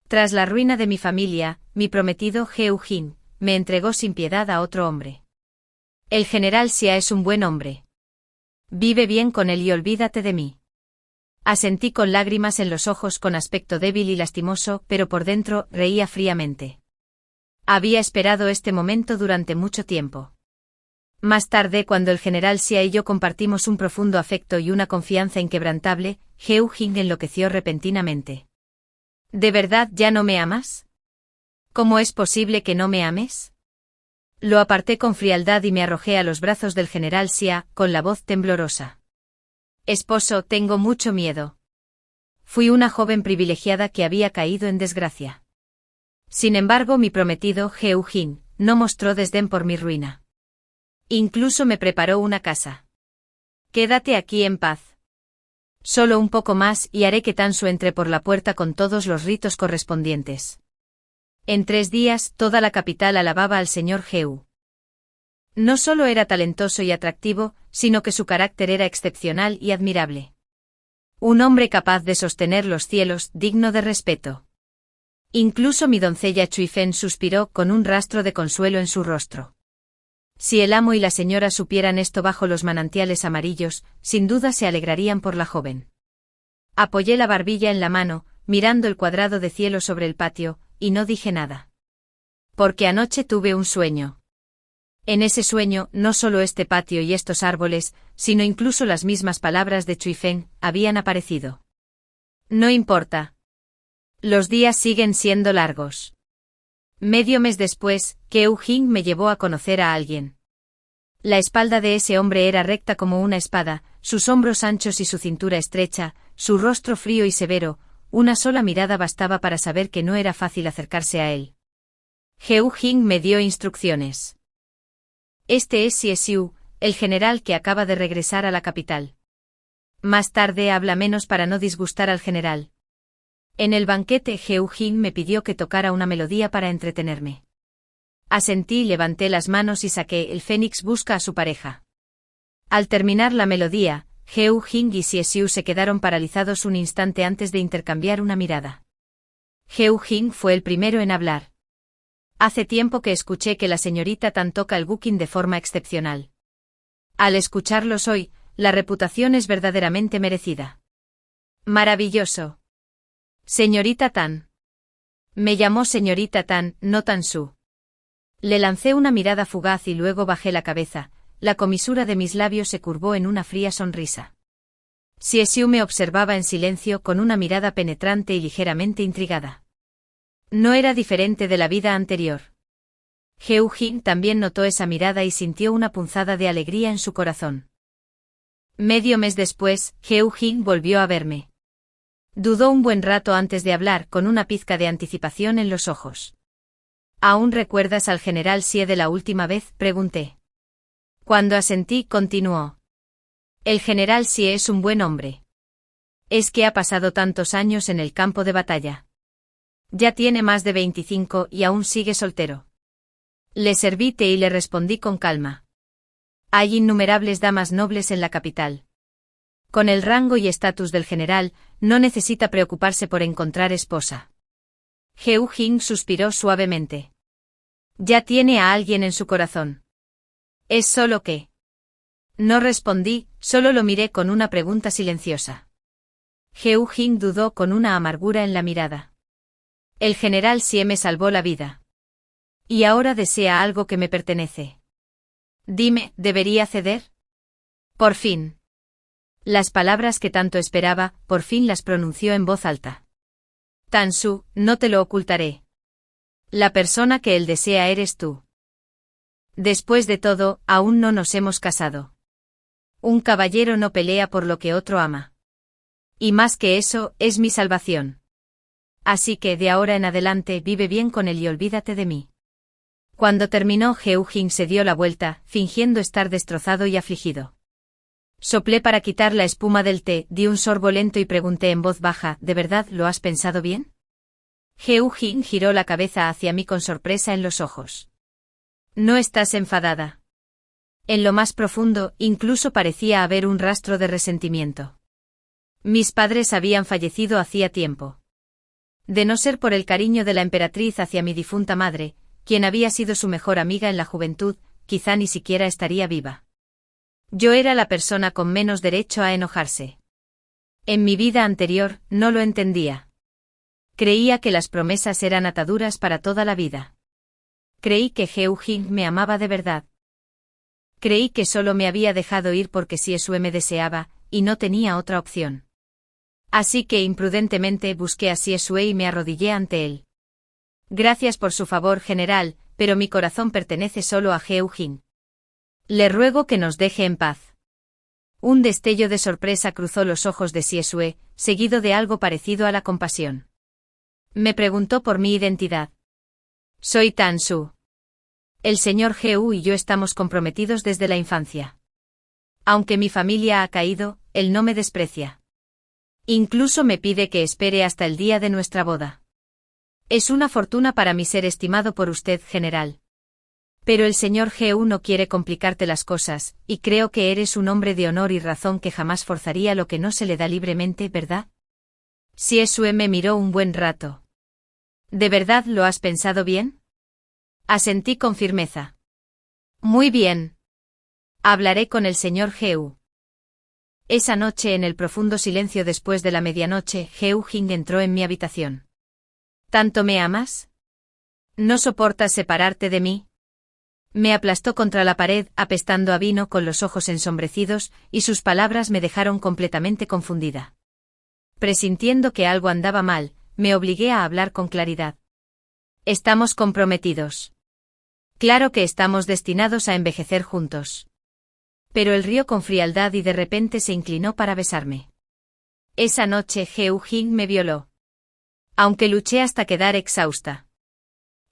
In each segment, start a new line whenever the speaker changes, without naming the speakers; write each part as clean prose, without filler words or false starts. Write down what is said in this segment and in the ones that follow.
Tras la ruina de mi familia, mi prometido Heu Jin me entregó sin piedad a otro hombre. El general Xia es un buen hombre. Vive bien con él y olvídate de mí. Asentí con lágrimas en los ojos, con aspecto débil y lastimoso, pero por dentro reía fríamente. Había esperado este momento durante mucho tiempo. Más tarde, cuando el general Xia y yo compartimos un profundo afecto y una confianza inquebrantable, Heu Jin enloqueció repentinamente. ¿De verdad ya no me amas? ¿Cómo es posible que no me ames? Lo aparté con frialdad y me arrojé a los brazos del general Xia, con la voz temblorosa. Esposo, tengo mucho miedo. Fui una joven privilegiada que había caído en desgracia. Sin embargo, mi prometido Heu Jin no mostró desdén por mi ruina. Incluso me preparó una casa. Quédate aquí en paz. Solo un poco más y haré que Tansu entre por la puerta con todos los ritos correspondientes. En 3 días, toda la capital alababa al señor Heu. No solo era talentoso y atractivo, sino que su carácter era excepcional y admirable. Un hombre capaz de sostener los cielos, digno de respeto. Incluso mi doncella Chuifen suspiró con un rastro de consuelo en su rostro. Si el amo y la señora supieran esto bajo los manantiales amarillos, sin duda se alegrarían por la joven. Apoyé la barbilla en la mano, mirando el cuadrado de cielo sobre el patio, y no dije nada. Porque anoche tuve un sueño. En ese sueño, no solo este patio y estos árboles, sino incluso las mismas palabras de Chuifen, habían aparecido. No importa. Los días siguen siendo largos. Medio mes después, Heu Jin me llevó a conocer a alguien. La espalda de ese hombre era recta como una espada, sus hombros anchos y su cintura estrecha, su rostro frío y severo. Una sola mirada bastaba para saber que no era fácil acercarse a él. Heu Jin me dio instrucciones. Este es Xie Xiu, el general que acaba de regresar a la capital. Más tarde habla menos para no disgustar al general. En el banquete Heu Jin me pidió que tocara una melodía para entretenerme. Asentí, levanté las manos y saqué El Fénix busca a su pareja. Al terminar la melodía, Heu Jin y Xie Xiu se quedaron paralizados un instante antes de intercambiar una mirada. Heu Jin fue el primero en hablar. Hace tiempo que escuché que la señorita Tan toca el guqin de forma excepcional. Al escucharlos hoy, la reputación es verdaderamente merecida. Maravilloso. Señorita Tan. Me llamó señorita Tan, no Tansu. Le lancé una mirada fugaz y luego bajé la cabeza. La comisura de mis labios se curvó en una fría sonrisa. Xie Xiu me observaba en silencio con una mirada penetrante y ligeramente intrigada. No era diferente de la vida anterior. Heu Jin también notó esa mirada y sintió una punzada de alegría en su corazón. Medio mes después, Heu Jin volvió a verme. Dudó un buen rato antes de hablar, con una pizca de anticipación en los ojos. ¿Aún recuerdas al general Xie de la última vez?, pregunté. Cuando asentí, continuó. El general Xie es un buen hombre. Es que ha pasado tantos años en el campo de batalla. Ya tiene más de 25 y aún sigue soltero. Le serví té y le respondí con calma. Hay innumerables damas nobles en la capital. Con el rango y estatus del general, no necesita preocuparse por encontrar esposa. Heu Jin suspiró suavemente. Ya tiene a alguien en su corazón. ¿Es solo qué? No respondí, solo lo miré con una pregunta silenciosa. Heu Jin dudó con una amargura en la mirada. El general Xie me salvó la vida. Y ahora desea algo que me pertenece. Dime, ¿debería ceder? Por fin. Las palabras que tanto esperaba, por fin las pronunció en voz alta. Tansu, no te lo ocultaré. La persona que él desea eres tú. Después de todo, aún no nos hemos casado. Un caballero no pelea por lo que otro ama. Y más que eso, es mi salvación. Así que de ahora en adelante vive bien con él y olvídate de mí. Cuando terminó, Heu Jin se dio la vuelta, fingiendo estar destrozado y afligido. Soplé para quitar la espuma del té, di un sorbo lento y pregunté en voz baja, ¿de verdad lo has pensado bien? Heu Jin giró la cabeza hacia mí con sorpresa en los ojos. ¿No estás enfadada? En lo más profundo, incluso parecía haber un rastro de resentimiento. Mis padres habían fallecido hacía tiempo. De no ser por el cariño de la emperatriz hacia mi difunta madre, quien había sido su mejor amiga en la juventud, quizá ni siquiera estaría viva. Yo era la persona con menos derecho a enojarse. En mi vida anterior, no lo entendía. Creía que las promesas eran ataduras para toda la vida. Creí que Heo Jin me amaba de verdad. Creí que solo me había dejado ir porque Siesue me deseaba, y no tenía otra opción. Así que imprudentemente busqué a Siesue y me arrodillé ante él. Gracias por su favor, general, pero mi corazón pertenece solo a Heo Jin. Le ruego que nos deje en paz. Un destello de sorpresa cruzó los ojos de Siesue, seguido de algo parecido a la compasión. Me preguntó por mi identidad. Soy Tan Su. El señor Heo y yo estamos comprometidos desde la infancia. Aunque mi familia ha caído, él no me desprecia. Incluso me pide que espere hasta el día de nuestra boda. Es una fortuna para mí ser estimado por usted, general. Pero el señor Heo no quiere complicarte las cosas, y creo que eres un hombre de honor y razón que jamás forzaría lo que no se le da libremente, ¿verdad? Siesue me miró un buen rato. ¿De verdad lo has pensado bien? Asentí con firmeza. Muy bien. Hablaré con el señor Heo. Esa noche, en el profundo silencio después de la medianoche, Heo Jin entró en mi habitación. ¿Tanto me amas? ¿No soportas separarte de mí? Me aplastó contra la pared, apestando a vino con los ojos ensombrecidos, y sus palabras me dejaron completamente confundida. Presintiendo que algo andaba mal, me obligué a hablar con claridad. Estamos comprometidos. Claro que estamos destinados a envejecer juntos. Pero él rió con frialdad y de repente se inclinó para besarme. Esa noche Heo Jin me violó. Aunque luché hasta quedar exhausta.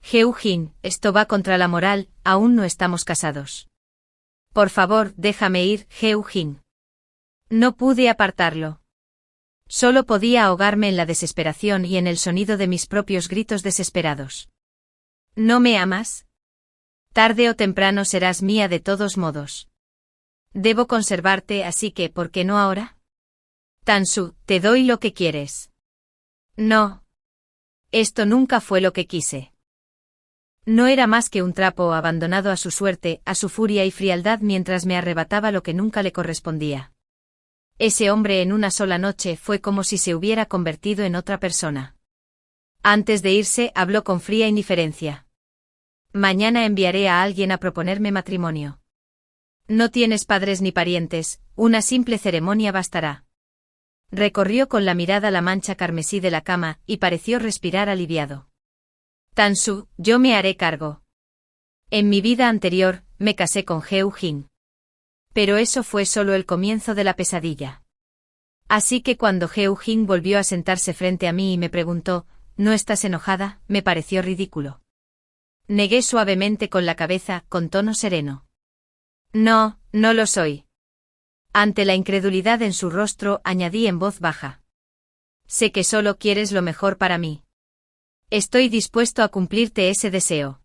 Heo Jin, esto va contra la moral, aún no estamos casados. Por favor, déjame ir, Heo Jin. No pude apartarlo. Solo podía ahogarme en la desesperación y en el sonido de mis propios gritos desesperados. ¿No me amas? Tarde o temprano serás mía de todos modos. Debo conservarte, así que, ¿por qué no ahora? Tan-su, te doy lo que quieres. No. Esto nunca fue lo que quise. No era más que un trapo abandonado a su suerte, a su furia y frialdad mientras me arrebataba lo que nunca le correspondía. Ese hombre en una sola noche fue como si se hubiera convertido en otra persona. Antes de irse, habló con fría indiferencia. Mañana enviaré a alguien a proponerme matrimonio. No tienes padres ni parientes, una simple ceremonia bastará. Recorrió con la mirada la mancha carmesí de la cama, y pareció respirar aliviado. Tan-su, yo me haré cargo. En mi vida anterior, me casé con Heo Jin. Pero eso fue solo el comienzo de la pesadilla. Así que cuando Heo Jin volvió a sentarse frente a mí y me preguntó, ¿no estás enojada?, me pareció ridículo. Negué suavemente con la cabeza, con tono sereno. No, no lo soy. Ante la incredulidad en su rostro, añadí en voz baja. Sé que solo quieres lo mejor para mí. Estoy dispuesto a cumplirte ese deseo.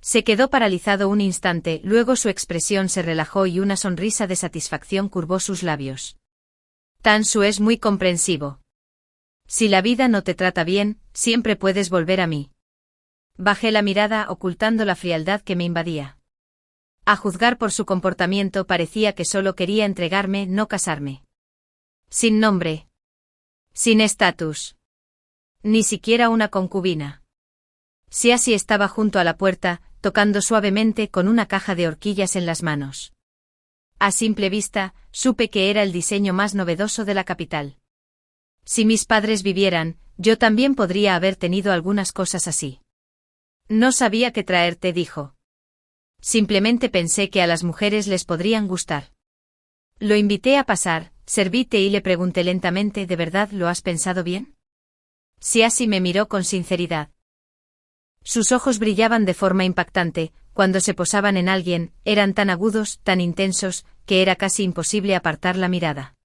Se quedó paralizado un instante, luego su expresión se relajó y una sonrisa de satisfacción curvó sus labios. Tan-su es muy comprensivo. Si la vida no te trata bien, siempre puedes volver a mí. Bajé la mirada ocultando la frialdad que me invadía. A juzgar por su comportamiento parecía que solo quería entregarme, no casarme. Sin nombre. Sin estatus. Ni siquiera una concubina. Si así estaba junto a la puerta, tocando suavemente con una caja de horquillas en las manos. A simple vista, supe que era el diseño más novedoso de la capital. Si mis padres vivieran, yo también podría haber tenido algunas cosas así. No sabía qué traerte, dijo. Simplemente pensé que a las mujeres les podrían gustar. Lo invité a pasar, serví té y le pregunté lentamente, ¿de verdad lo has pensado bien? Si así me miró con sinceridad. Sus ojos brillaban de forma impactante, cuando se posaban en alguien, eran tan agudos, tan intensos, que era casi imposible apartar la mirada.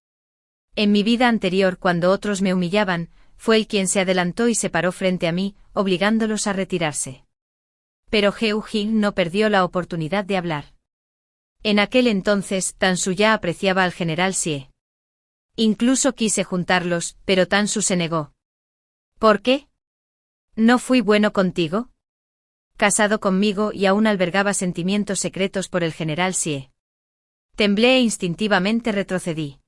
En mi vida anterior, cuando otros me humillaban, fue él quien se adelantó y se paró frente a mí, obligándolos a retirarse. Pero Heo Jin no perdió la oportunidad de hablar. En aquel entonces, Tan-su ya apreciaba al general Sie. Incluso quise juntarlos, pero Tan-su se negó. ¿Por qué? ¿No fui bueno contigo? Casado conmigo y aún albergaba sentimientos secretos por el general Sie. Temblé e instintivamente retrocedí.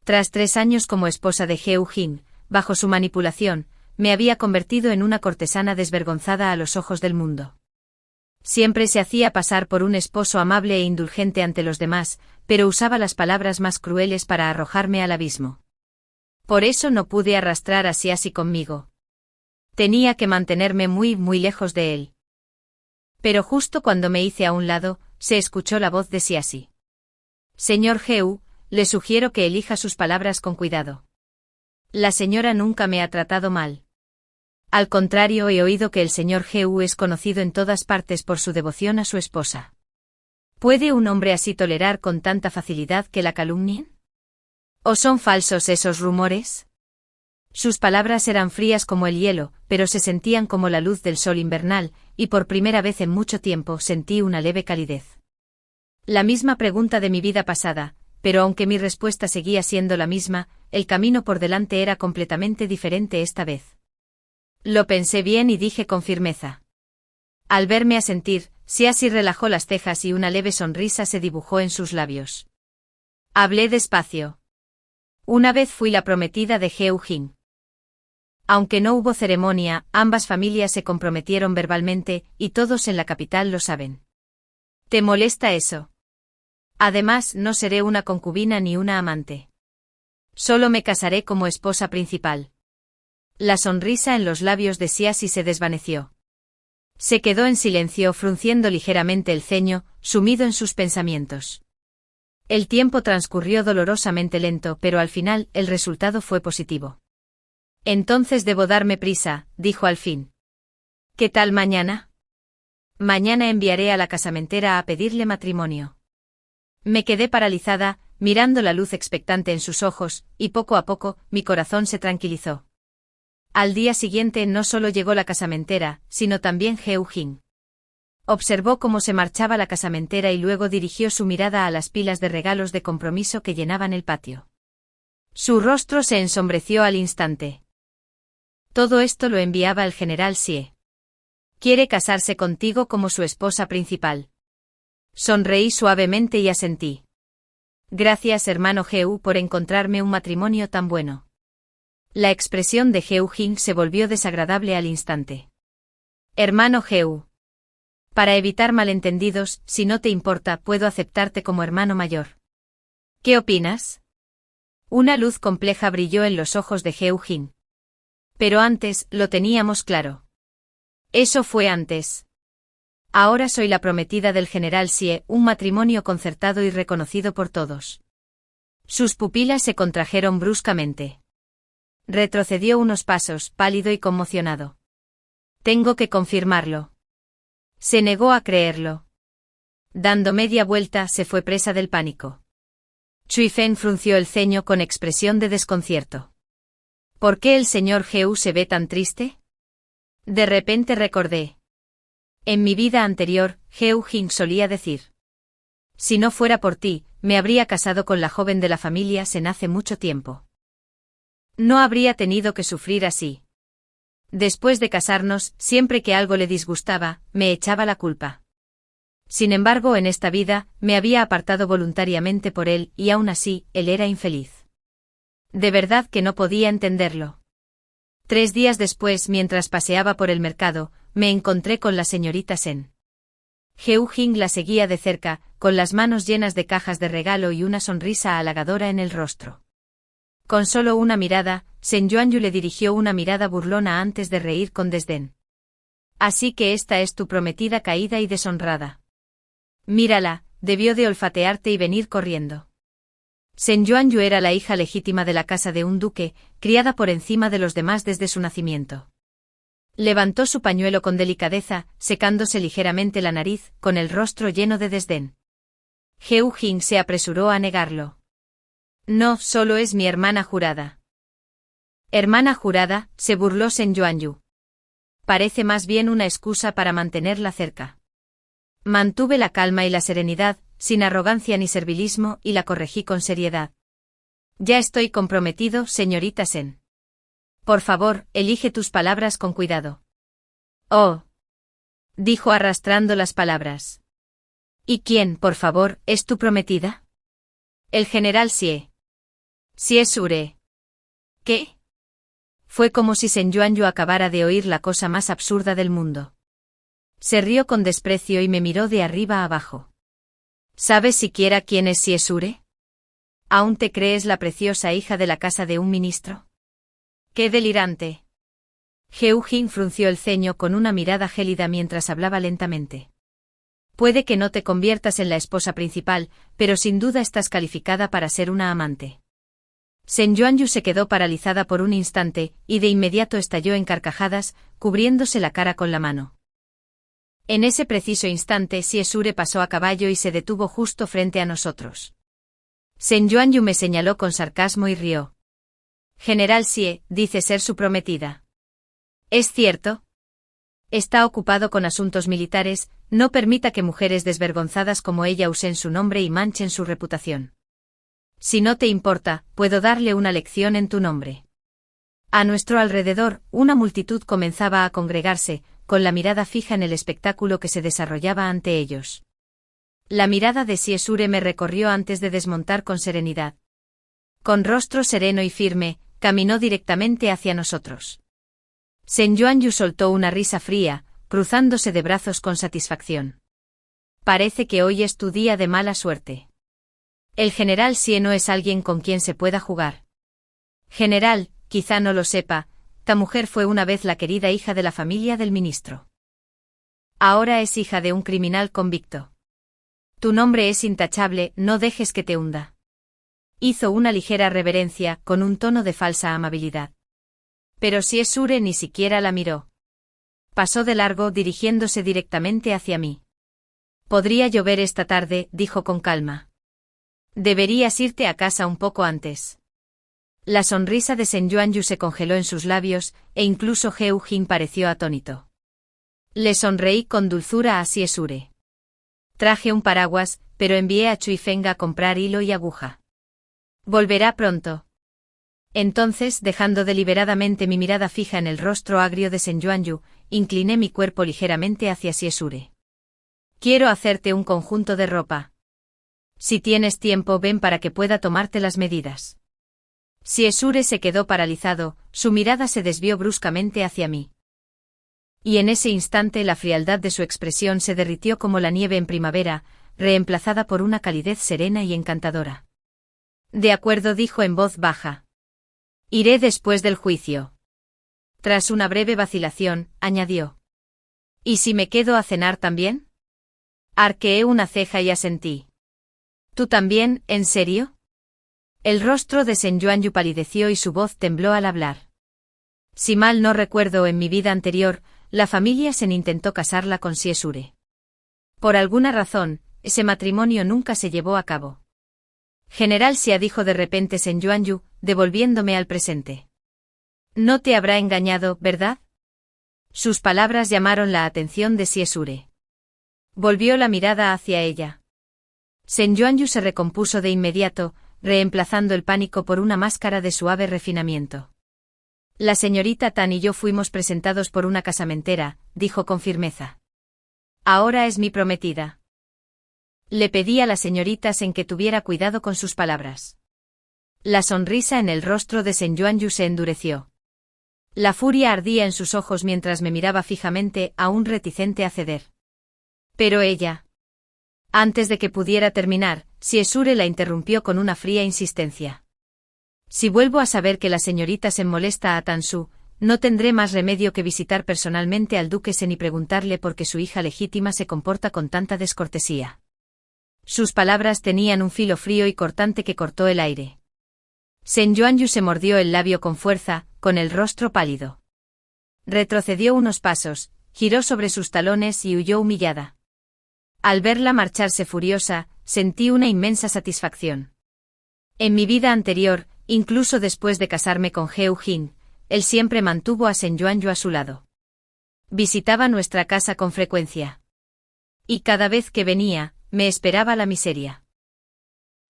Tras 3 años como esposa de Heo Jin, bajo su manipulación, me había convertido en una cortesana desvergonzada a los ojos del mundo. Siempre se hacía pasar por un esposo amable e indulgente ante los demás, pero usaba las palabras más crueles para arrojarme al abismo. Por eso no pude arrastrar a Siasi conmigo. Tenía que mantenerme muy, muy lejos de él. Pero justo cuando me hice a un lado, se escuchó la voz de Siasi. Señor Heu, le sugiero que elija sus palabras con cuidado. La señora nunca me ha tratado mal. Al contrario, he oído que el señor Heu es conocido en todas partes por su devoción a su esposa. ¿Puede un hombre así tolerar con tanta facilidad que la calumnien? ¿O son falsos esos rumores? Sus palabras eran frías como el hielo, pero se sentían como la luz del sol invernal, y por primera vez en mucho tiempo sentí una leve calidez. La misma pregunta de mi vida pasada, pero aunque mi respuesta seguía siendo la misma, el camino por delante era completamente diferente esta vez. Lo pensé bien y dije con firmeza. Al verme asentir, Siasi relajó las cejas y una leve sonrisa se dibujó en sus labios. Hablé despacio. Una vez fui la prometida de Heo Jin. Aunque no hubo ceremonia, ambas familias se comprometieron verbalmente, y todos en la capital lo saben. ¿Te molesta eso? Además, no seré una concubina ni una amante. Solo me casaré como esposa principal. La sonrisa en los labios de Siasi se desvaneció. Se quedó en silencio frunciendo ligeramente el ceño, sumido en sus pensamientos. El tiempo transcurrió dolorosamente lento, pero al final el resultado fue positivo. Entonces debo darme prisa, dijo al fin. ¿Qué tal mañana? Mañana enviaré a la casamentera a pedirle matrimonio. Me quedé paralizada, mirando la luz expectante en sus ojos, y poco a poco, mi corazón se tranquilizó. Al día siguiente no solo llegó la casamentera, sino también Heo Jin. Observó cómo se marchaba la casamentera y luego dirigió su mirada a las pilas de regalos de compromiso que llenaban el patio. Su rostro se ensombreció al instante. Todo esto lo enviaba el general Sie. Quiere casarse contigo como su esposa principal. Sonreí suavemente y asentí. Gracias, hermano Heu, por encontrarme un matrimonio tan bueno. La expresión de Heo Jin se volvió desagradable al instante. Hermano Heu. Para evitar malentendidos, si no te importa, puedo aceptarte como hermano mayor. ¿Qué opinas? Una luz compleja brilló en los ojos de Heo Jin. Pero antes, lo teníamos claro. Eso fue antes. Ahora soy la prometida del general Sie, un matrimonio concertado y reconocido por todos. Sus pupilas se contrajeron bruscamente. Retrocedió unos pasos, pálido y conmocionado. Tengo que confirmarlo. Se negó a creerlo. Dando media vuelta, se fue presa del pánico. Chui Fen frunció el ceño con expresión de desconcierto. ¿Por qué el señor Heu se ve tan triste? De repente recordé. En mi vida anterior, Heo Jin solía decir. Si no fuera por ti, me habría casado con la joven de la familia Sen hace mucho tiempo. No habría tenido que sufrir así. Después de casarnos, siempre que algo le disgustaba, me echaba la culpa. Sin embargo, en esta vida, me había apartado voluntariamente por él, y aún así, él era infeliz. De verdad que no podía entenderlo. 3 días después, mientras paseaba por el mercado, me encontré con la señorita Sen. Heo Jin la seguía de cerca, con las manos llenas de cajas de regalo y una sonrisa halagadora en el rostro. Con solo una mirada, Sen Yuanyu le dirigió una mirada burlona antes de reír con desdén. Así que esta es tu prometida caída y deshonrada. Mírala, debió de olfatearte y venir corriendo. Sen Yuanyu era la hija legítima de la casa de un duque, criada por encima de los demás desde su nacimiento. Levantó su pañuelo con delicadeza, secándose ligeramente la nariz, con el rostro lleno de desdén. Heo Jin se apresuró a negarlo. No, solo es mi hermana jurada. ¿Hermana jurada?, se burló Sen Yuanyu. Parece más bien una excusa para mantenerla cerca. Mantuve la calma y la serenidad, sin arrogancia ni servilismo, y la corregí con seriedad. Ya estoy comprometido, señorita Sen. Por favor, elige tus palabras con cuidado. Oh, dijo arrastrando las palabras. ¿Y quién, por favor, es tu prometida? El general Sie. Sie Sure. ¿Qué? Fue como si Sen Yuanyu acabara de oír la cosa más absurda del mundo. Se rió con desprecio y me miró de arriba a abajo. ¿Sabes siquiera quién es Sie Sure? ¿Aún te crees la preciosa hija de la casa de un ministro? ¡Qué delirante! Heo Jin frunció el ceño con una mirada gélida mientras hablaba lentamente. Puede que no te conviertas en la esposa principal, pero sin duda estás calificada para ser una amante. Sen Yuanyu se quedó paralizada por un instante, y de inmediato estalló en carcajadas, cubriéndose la cara con la mano. En ese preciso instante Sie Sure pasó a caballo y se detuvo justo frente a nosotros. Sen Yuanyu me señaló con sarcasmo y rió. General Sie, dice ser su prometida. ¿Es cierto? Está ocupado con asuntos militares, no permita que mujeres desvergonzadas como ella usen su nombre y manchen su reputación. Si no te importa, puedo darle una lección en tu nombre. A nuestro alrededor, una multitud comenzaba a congregarse, con la mirada fija en el espectáculo que se desarrollaba ante ellos. La mirada de Sie Sure me recorrió antes de desmontar con serenidad. Con rostro sereno y firme, caminó directamente hacia nosotros. Sen Yuanyu soltó una risa fría, cruzándose de brazos con satisfacción. Parece que hoy es tu día de mala suerte. El general Sie no es alguien con quien se pueda jugar. General, quizá no lo sepa, ta mujer fue una vez la querida hija de la familia del ministro. Ahora es hija de un criminal convicto. Tu nombre es intachable, no dejes que te hunda. Hizo una ligera reverencia, con un tono de falsa amabilidad. Pero Sie Sure ni siquiera la miró. Pasó de largo dirigiéndose directamente hacia mí. Podría llover esta tarde, dijo con calma. Deberías irte a casa un poco antes. La sonrisa de Sen Yuanyu se congeló en sus labios, e incluso Heo Jin pareció atónito. Le sonreí con dulzura a Sie Sure. Traje un paraguas, pero envié a Chui Feng a comprar hilo y aguja. Volverá pronto. Entonces, dejando deliberadamente mi mirada fija en el rostro agrio de Sen Yuanyu, incliné mi cuerpo ligeramente hacia Sie Sure. Quiero hacerte un conjunto de ropa. Si tienes tiempo, ven para que pueda tomarte las medidas. Sie Sure se quedó paralizado, su mirada se desvió bruscamente hacia mí. Y en ese instante la frialdad de su expresión se derritió como la nieve en primavera, reemplazada por una calidez serena y encantadora. De acuerdo, dijo en voz baja. Iré después del juicio. Tras una breve vacilación, añadió. ¿Y si me quedo a cenar también? Arqueé una ceja y asentí. ¿Tú también, en serio? El rostro de Sen Yuanyu palideció y su voz tembló al hablar. Si mal no recuerdo, en mi vida anterior, la familia Sen intentó casarla con Sie Sure. Por alguna razón, ese matrimonio nunca se llevó a cabo. General Xia, dijo de repente Sen Yuanyu, devolviéndome al presente. No te habrá engañado, ¿verdad? Sus palabras llamaron la atención de Sie Sure. Volvió la mirada hacia ella. Sen Yuanyu se recompuso de inmediato, reemplazando el pánico por una máscara de suave refinamiento. La señorita Tan y yo fuimos presentados por una casamentera, dijo con firmeza. Ahora es mi prometida. Le pedí a la señorita Sen que tuviera cuidado con sus palabras. La sonrisa en el rostro de Sen Yuanyu se endureció. La furia ardía en sus ojos mientras me miraba fijamente, aún reticente a ceder. Pero ella. Antes de que pudiera terminar, Sie Sure la interrumpió con una fría insistencia. Si vuelvo a saber que la señorita Sen molesta a Tansu, no tendré más remedio que visitar personalmente al duque Sen y preguntarle por qué su hija legítima se comporta con tanta descortesía. Sus palabras tenían un filo frío y cortante que cortó el aire. Sen Yuanyu se mordió el labio con fuerza, con el rostro pálido. Retrocedió unos pasos, giró sobre sus talones y huyó humillada. Al verla marcharse furiosa, sentí una inmensa satisfacción. En mi vida anterior, incluso después de casarme con Heo Jin, él siempre mantuvo a Sen Yuanyu a su lado. Visitaba nuestra casa con frecuencia. Y cada vez que venía, me esperaba la miseria.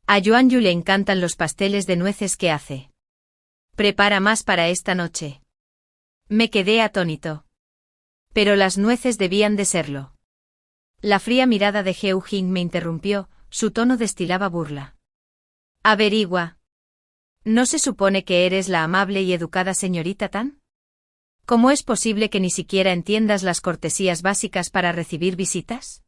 A Yuanyu le encantan los pasteles de nueces que hace. Prepara más para esta noche. Me quedé atónito. Pero las nueces debían de serlo. La fría mirada de Heo Jin me interrumpió, su tono destilaba burla. Averigua. ¿No se supone que eres la amable y educada señorita Tan? ¿Cómo es posible que ni siquiera entiendas las cortesías básicas para recibir visitas?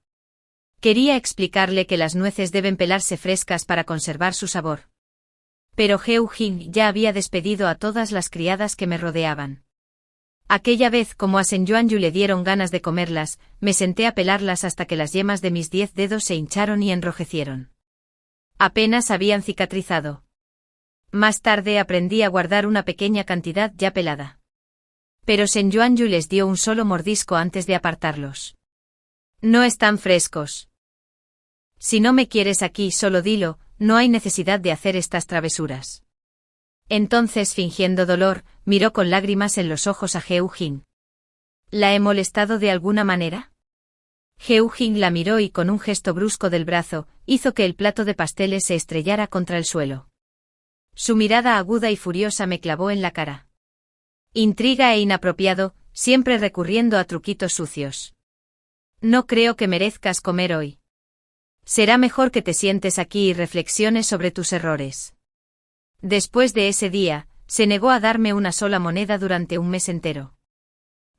Quería explicarle que las nueces deben pelarse frescas para conservar su sabor. Pero Heo Jin ya había despedido a todas las criadas que me rodeaban. Aquella vez, como a Shen Yuanyu le dieron ganas de comerlas, me senté a pelarlas hasta que las yemas de mis 10 dedos se hincharon y enrojecieron. Apenas habían cicatrizado. Más tarde aprendí a guardar una pequeña cantidad ya pelada. Pero Shen Yuanyu les dio un solo mordisco antes de apartarlos. No están frescos. Si no me quieres aquí, solo dilo, no hay necesidad de hacer estas travesuras. Entonces, fingiendo dolor, miró con lágrimas en los ojos a Heo Jin. ¿La he molestado de alguna manera? Heo Jin la miró y con un gesto brusco del brazo, hizo que el plato de pasteles se estrellara contra el suelo. Su mirada aguda y furiosa me clavó en la cara. Intriga e inapropiado, siempre recurriendo a truquitos sucios. No creo que merezcas comer hoy. Será mejor que te sientes aquí y reflexiones sobre tus errores. Después de ese día, se negó a darme una sola moneda durante un mes entero.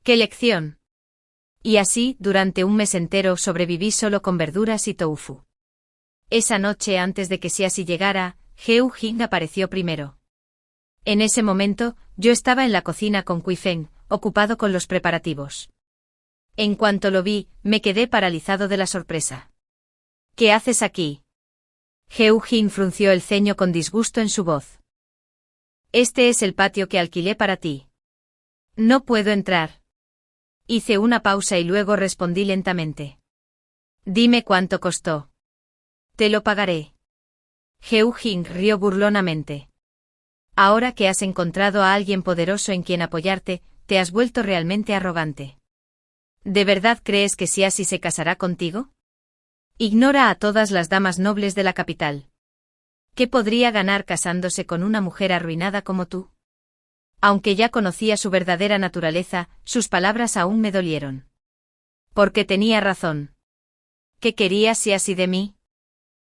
¡Qué lección! Y así, durante un mes entero sobreviví solo con verduras y tofu. Esa noche, antes de que Xiaxi llegara, Heo Jin apareció primero. En ese momento, yo estaba en la cocina con Kui Feng, ocupado con los preparativos. En cuanto lo vi, me quedé paralizado de la sorpresa. ¿Qué haces aquí? Heo Jin frunció el ceño con disgusto en su voz. Este es el patio que alquilé para ti. No puedo entrar. Hice una pausa y luego respondí lentamente. Dime cuánto costó. Te lo pagaré. Heo Jin rió burlonamente. Ahora que has encontrado a alguien poderoso en quien apoyarte, te has vuelto realmente arrogante. ¿De verdad crees que Xiaxi se casará contigo? Ignora a todas las damas nobles de la capital. ¿Qué podría ganar casándose con una mujer arruinada como tú? Aunque ya conocía su verdadera naturaleza, sus palabras aún me dolieron. Porque tenía razón. ¿Qué quería Xiaxi de mí?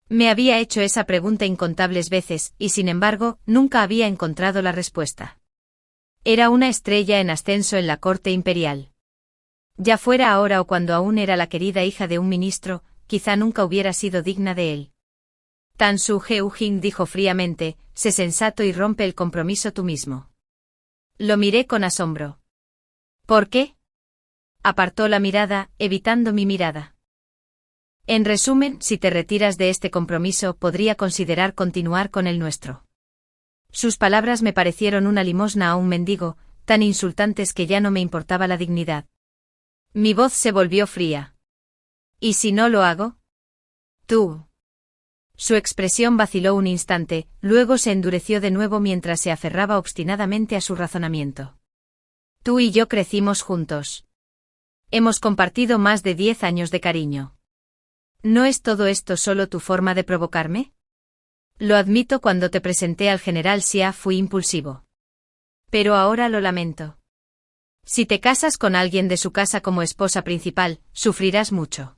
Me había hecho esa pregunta incontables veces, y sin embargo, nunca había encontrado la respuesta. Era una estrella en ascenso en la corte imperial. Ya fuera ahora o cuando aún era la querida hija de un ministro, quizá nunca hubiera sido digna de él. Tan Su Heo Jin dijo fríamente, sé sensato y rompe el compromiso tú mismo. Lo miré con asombro. ¿Por qué? Apartó la mirada, evitando mi mirada. En resumen, si te retiras de este compromiso, podría considerar continuar con el nuestro. Sus palabras me parecieron una limosna a un mendigo, tan insultantes que ya no me importaba la dignidad. Mi voz se volvió fría. ¿Y si no lo hago? Tú. Su expresión vaciló un instante, luego se endureció de nuevo mientras se aferraba obstinadamente a su razonamiento. Tú y yo crecimos juntos. Hemos compartido más de 10 años de cariño. ¿No es todo esto solo tu forma de provocarme? Lo admito, cuando te presenté al general Xia fui impulsivo. Pero ahora lo lamento. Si te casas con alguien de su casa como esposa principal, sufrirás mucho.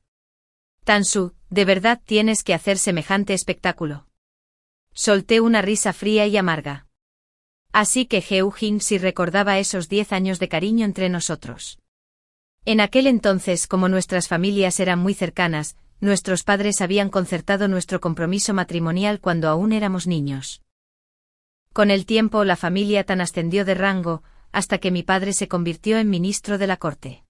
Tansu, ¿de verdad tienes que hacer semejante espectáculo? Solté una risa fría y amarga. Así que Heo Jin sí recordaba esos 10 años de cariño entre nosotros. En aquel entonces, como nuestras familias eran muy cercanas, nuestros padres habían concertado nuestro compromiso matrimonial cuando aún éramos niños. Con el tiempo la familia Tan ascendió de rango, hasta que mi padre se convirtió en ministro de la corte.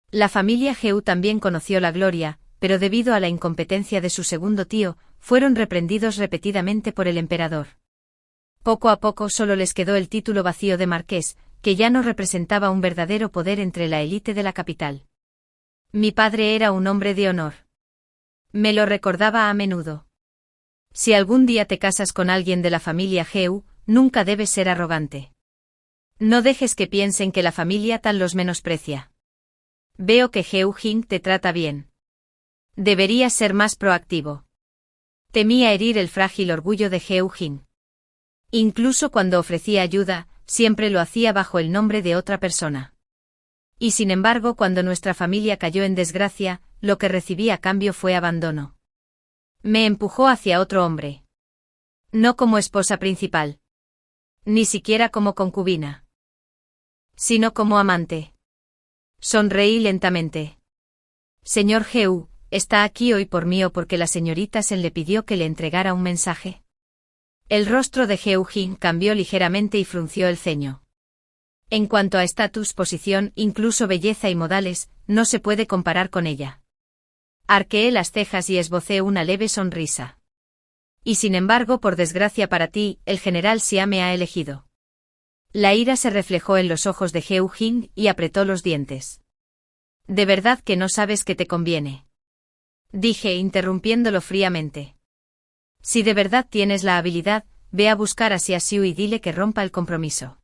La familia Heu también conoció la gloria, pero debido a la incompetencia de su segundo tío, fueron reprendidos repetidamente por el emperador. Poco a poco solo les quedó el título vacío de marqués, que ya no representaba un verdadero poder entre la élite de la capital. Mi padre era un hombre de honor. Me lo recordaba a menudo. Si algún día te casas con alguien de la familia Heu, nunca debes ser arrogante. No dejes que piensen que la familia Tan los menosprecia. Veo que Heo Jin te trata bien. Deberías ser más proactivo. Temía herir el frágil orgullo de Heo Jin. Incluso cuando ofrecía ayuda, siempre lo hacía bajo el nombre de otra persona. Y sin embargo, cuando nuestra familia cayó en desgracia, lo que recibí a cambio fue abandono. Me empujó hacia otro hombre. No como esposa principal. Ni siquiera como concubina. Sino como amante. Sonreí lentamente. Señor Heu, ¿está aquí hoy por mí o porque la señorita Sen le pidió que le entregara un mensaje? El rostro de Heu Jin cambió ligeramente y frunció el ceño. En cuanto a estatus, posición, incluso belleza y modales, no se puede comparar con ella. Arqueé las cejas y esbocé una leve sonrisa. Y sin embargo, por desgracia para ti, el general Xia me ha elegido. La ira se reflejó en los ojos de Heu Jin y apretó los dientes. ¿De verdad que no sabes que te conviene? Dije, interrumpiéndolo fríamente. Si de verdad tienes la habilidad, ve a buscar a Xia Xiu y dile que rompa el compromiso.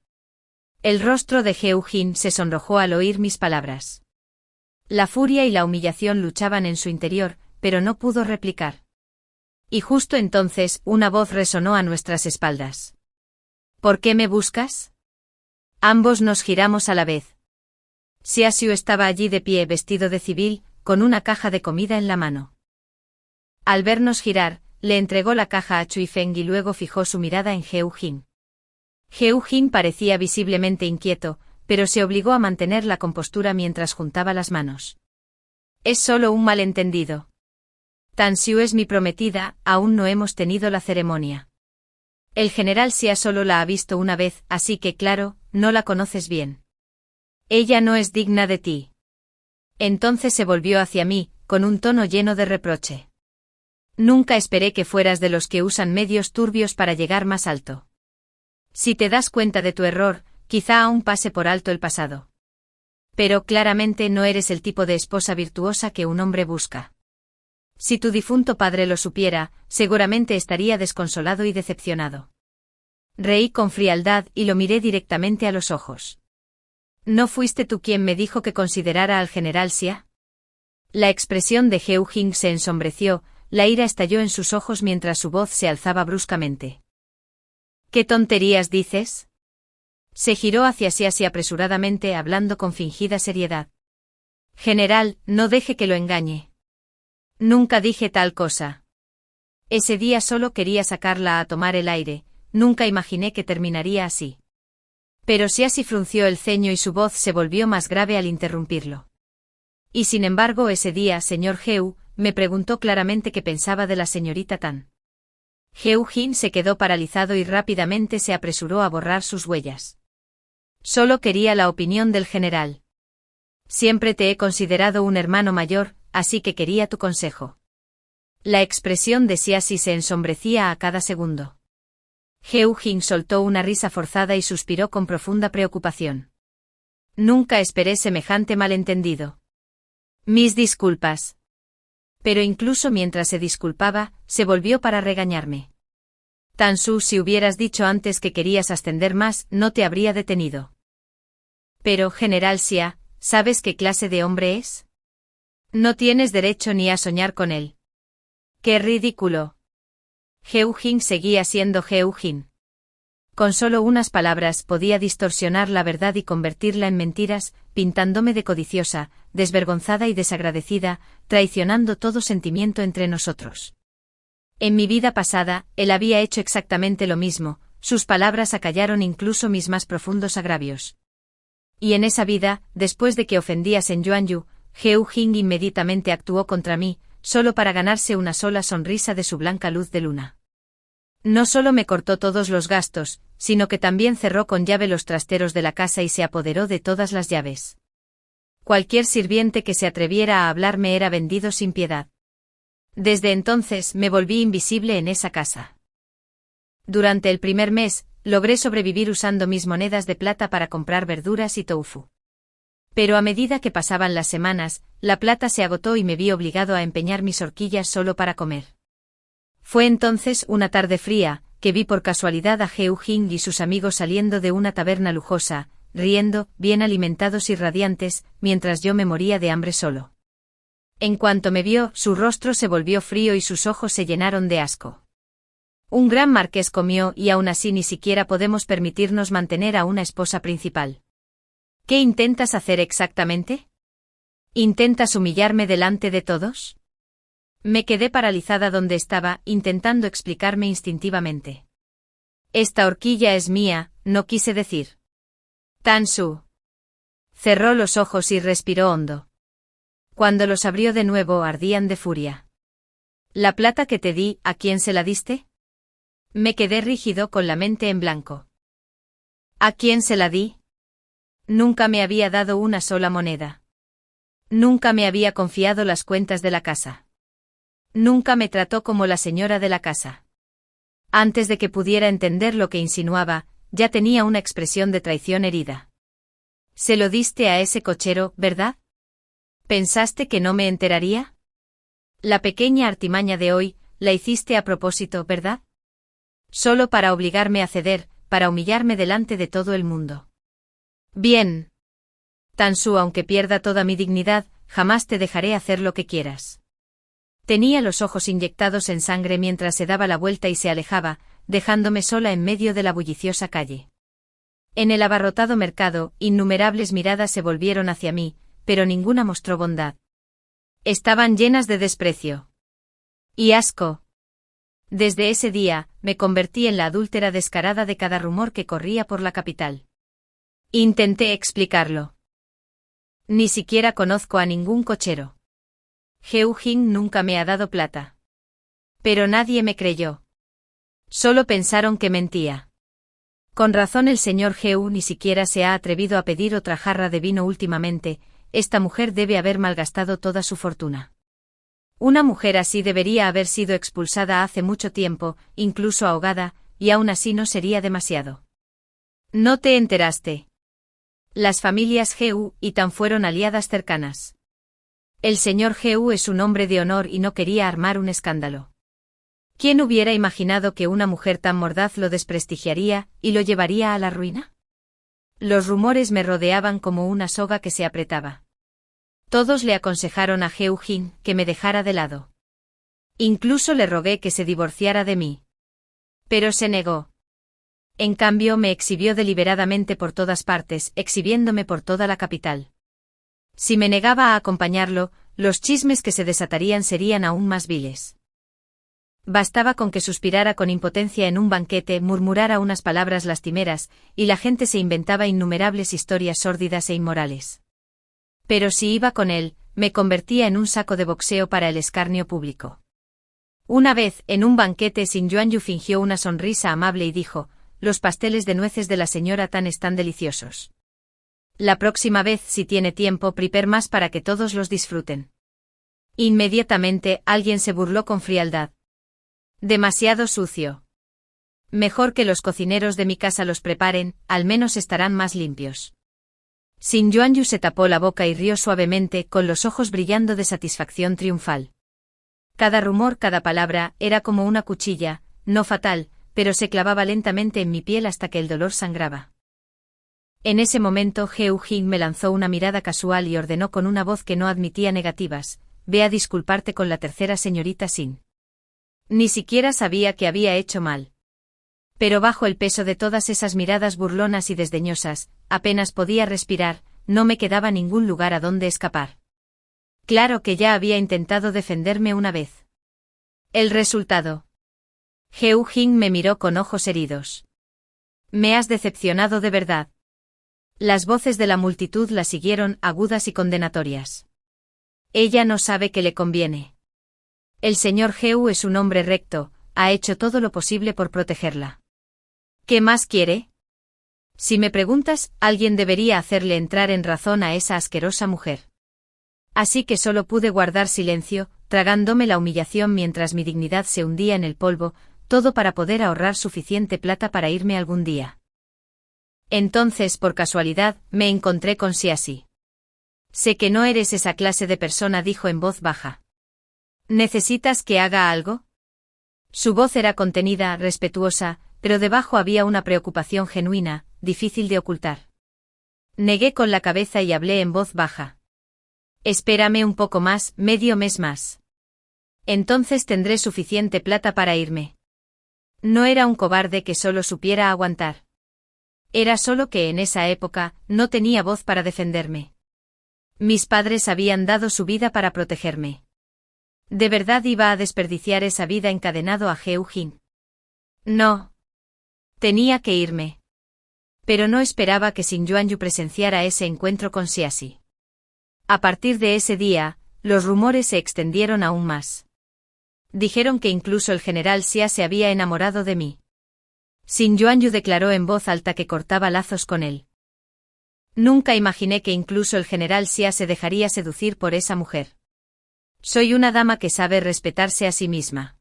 El rostro de Heu Jin se sonrojó al oír mis palabras. La furia y la humillación luchaban en su interior, pero no pudo replicar. Y justo entonces, una voz resonó a nuestras espaldas. ¿Por qué me buscas? Ambos nos giramos a la vez. Xia Xiu estaba allí de pie, vestido de civil, con una caja de comida en la mano. Al vernos girar, le entregó la caja a Chui Feng y luego fijó su mirada en Heu Jin. Heu Jin parecía visiblemente inquieto, pero se obligó a mantener la compostura mientras juntaba las manos. Es solo un malentendido. Tan Xiu es mi prometida, aún no hemos tenido la ceremonia. El general Xia solo la ha visto una vez, así que claro, no la conoces bien. Ella no es digna de ti. Entonces se volvió hacia mí, con un tono lleno de reproche. Nunca esperé que fueras de los que usan medios turbios para llegar más alto. Si te das cuenta de tu error, quizá aún pase por alto el pasado. Pero claramente no eres el tipo de esposa virtuosa que un hombre busca. Si tu difunto padre lo supiera, seguramente estaría desconsolado y decepcionado. Reí con frialdad y lo miré directamente a los ojos. ¿No fuiste tú quien me dijo que considerara al general Xia? La expresión de Heu Jin se ensombreció, la ira estalló en sus ojos mientras su voz se alzaba bruscamente. ¿Qué tonterías dices? Se giró hacia Xia Xi apresuradamente, hablando con fingida seriedad. General, no deje que lo engañe. Nunca dije tal cosa. Ese día solo quería sacarla a tomar el aire, nunca imaginé que terminaría así. Pero Xia Xi frunció el ceño y su voz se volvió más grave al interrumpirlo. Y sin embargo ese día, señor Heu, me preguntó claramente qué pensaba de la señorita Tan. Heu Jin se quedó paralizado y rápidamente se apresuró a borrar sus huellas. Solo quería la opinión del general. Siempre te he considerado un hermano mayor, así que quería tu consejo. La expresión de Xia Xi se ensombrecía a cada segundo. Heu Jin soltó una risa forzada y suspiró con profunda preocupación. Nunca esperé semejante malentendido. Mis disculpas. Pero incluso mientras se disculpaba, se volvió para regañarme. Tan Su, si hubieras dicho antes que querías ascender más, no te habría detenido. Pero, general Xia, ¿sabes qué clase de hombre es? No tienes derecho ni a soñar con él. ¡Qué ridículo! Heu Jin seguía siendo Heu Jin. Con solo unas palabras podía distorsionar la verdad y convertirla en mentiras, pintándome de codiciosa, desvergonzada y desagradecida, traicionando todo sentimiento entre nosotros. En mi vida pasada, él había hecho exactamente lo mismo, sus palabras acallaron incluso mis más profundos agravios. Y en esa vida, después de que ofendí a Shen Yuanyu, Heu Jin inmediatamente actuó contra mí, solo para ganarse una sola sonrisa de su blanca luz de luna. No solo me cortó todos los gastos, sino que también cerró con llave los trasteros de la casa y se apoderó de todas las llaves. Cualquier sirviente que se atreviera a hablarme era vendido sin piedad. Desde entonces me volví invisible en esa casa. Durante el primer mes, logré sobrevivir usando mis monedas de plata para comprar verduras y tofu. Pero a medida que pasaban las semanas, la plata se agotó y me vi obligado a empeñar mis horquillas solo para comer. Fue entonces, una tarde fría, que vi por casualidad a Heu Jin y sus amigos saliendo de una taberna lujosa, riendo, bien alimentados y radiantes, mientras yo me moría de hambre solo. En cuanto me vio, su rostro se volvió frío y sus ojos se llenaron de asco. Un gran marqués comió y aún así ni siquiera podemos permitirnos mantener a una esposa principal. ¿Qué intentas hacer exactamente? ¿Intentas humillarme delante de todos? Me quedé paralizada donde estaba, intentando explicarme instintivamente. Esta horquilla es mía, no quise decir. Tan-Su. Cerró los ojos y respiró hondo. Cuando los abrió de nuevo ardían de furia. ¿La plata que te di, a quién se la diste? Me quedé rígido con la mente en blanco. ¿A quién se la di? Nunca me había dado una sola moneda. Nunca me había confiado las cuentas de la casa. Nunca me trató como la señora de la casa. Antes de que pudiera entender lo que insinuaba, ya tenía una expresión de traición herida. Se lo diste a ese cochero, ¿verdad? ¿Pensaste que no me enteraría? La pequeña artimaña de hoy, la hiciste a propósito, ¿verdad? Solo para obligarme a ceder, para humillarme delante de todo el mundo. Bien. Tan-Su, aunque pierda toda mi dignidad, jamás te dejaré hacer lo que quieras. Tenía los ojos inyectados en sangre mientras se daba la vuelta y se alejaba, dejándome sola en medio de la bulliciosa calle. En el abarrotado mercado, innumerables miradas se volvieron hacia mí, pero ninguna mostró bondad. Estaban llenas de desprecio. Y asco. Desde ese día, me convertí en la adúltera descarada de cada rumor que corría por la capital. Intenté explicarlo. Ni siquiera conozco a ningún cochero. Heu Jin nunca me ha dado plata. Pero nadie me creyó. Solo pensaron que mentía. Con razón el señor Heu ni siquiera se ha atrevido a pedir otra jarra de vino últimamente, esta mujer debe haber malgastado toda su fortuna. Una mujer así debería haber sido expulsada hace mucho tiempo, incluso ahogada, y aún así no sería demasiado. ¿No te enteraste? Las familias Heu y Tan fueron aliadas cercanas. El señor Heu es un hombre de honor y no quería armar un escándalo. ¿Quién hubiera imaginado que una mujer tan mordaz lo desprestigiaría y lo llevaría a la ruina? Los rumores me rodeaban como una soga que se apretaba. Todos le aconsejaron a Heu Jin que me dejara de lado. Incluso le rogué que se divorciara de mí. Pero se negó. En cambio me exhibió deliberadamente por todas partes, exhibiéndome por toda la capital. Si me negaba a acompañarlo, los chismes que se desatarían serían aún más viles. Bastaba con que suspirara con impotencia en un banquete, murmurara unas palabras lastimeras, y la gente se inventaba innumerables historias sórdidas e inmorales. Pero si iba con él, me convertía en un saco de boxeo para el escarnio público. Una vez, en un banquete, Xin Yuanyu fingió una sonrisa amable y dijo: «Los pasteles de nueces de la señora Tan están deliciosos. La próxima vez, si tiene tiempo, prepare más para que todos los disfruten». Inmediatamente, alguien se burló con frialdad. «Demasiado sucio. Mejor que los cocineros de mi casa los preparen, al menos estarán más limpios». Xin Yuanyu se tapó la boca y rió suavemente, con los ojos brillando de satisfacción triunfal. Cada rumor, cada palabra, era como una cuchilla, no fatal, pero se clavaba lentamente en mi piel hasta que el dolor sangraba. En ese momento Heu Jin me lanzó una mirada casual y ordenó con una voz que no admitía negativas: «Ve a disculparte con la tercera señorita Xin». Ni siquiera sabía que había hecho mal. Pero bajo el peso de todas esas miradas burlonas y desdeñosas, apenas podía respirar, no me quedaba ningún lugar a donde escapar. Claro que ya había intentado defenderme una vez. El resultado. Heu Jin me miró con ojos heridos. «Me has decepcionado de verdad». Las voces de la multitud la siguieron, agudas y condenatorias. «Ella no sabe que le conviene. El señor Heu es un hombre recto, ha hecho todo lo posible por protegerla. ¿Qué más quiere? Si me preguntas, alguien debería hacerle entrar en razón a esa asquerosa mujer». Así que solo pude guardar silencio, tragándome la humillación mientras mi dignidad se hundía en el polvo, todo para poder ahorrar suficiente plata para irme algún día. Entonces, por casualidad, me encontré con Xiaxi. «Sé que no eres esa clase de persona», dijo en voz baja. «¿Necesitas que haga algo?» Su voz era contenida, respetuosa, pero debajo había una preocupación genuina, difícil de ocultar. Negué con la cabeza y hablé en voz baja. «Espérame un poco más, medio mes más. Entonces tendré suficiente plata para irme». No era un cobarde que solo supiera aguantar. Era solo que en esa época no tenía voz para defenderme. Mis padres habían dado su vida para protegerme. ¿De verdad iba a desperdiciar esa vida encadenado a Heo-jin? No. Tenía que irme. Pero no esperaba que Shin Yuanyu presenciara ese encuentro con Xiaxi. A partir de ese día, los rumores se extendieron aún más. Dijeron que incluso el general Xia se había enamorado de mí. Shin Yuanyu declaró en voz alta que cortaba lazos con él. Nunca imaginé que incluso el general Xia se dejaría seducir por esa mujer. Soy una dama que sabe respetarse a sí misma.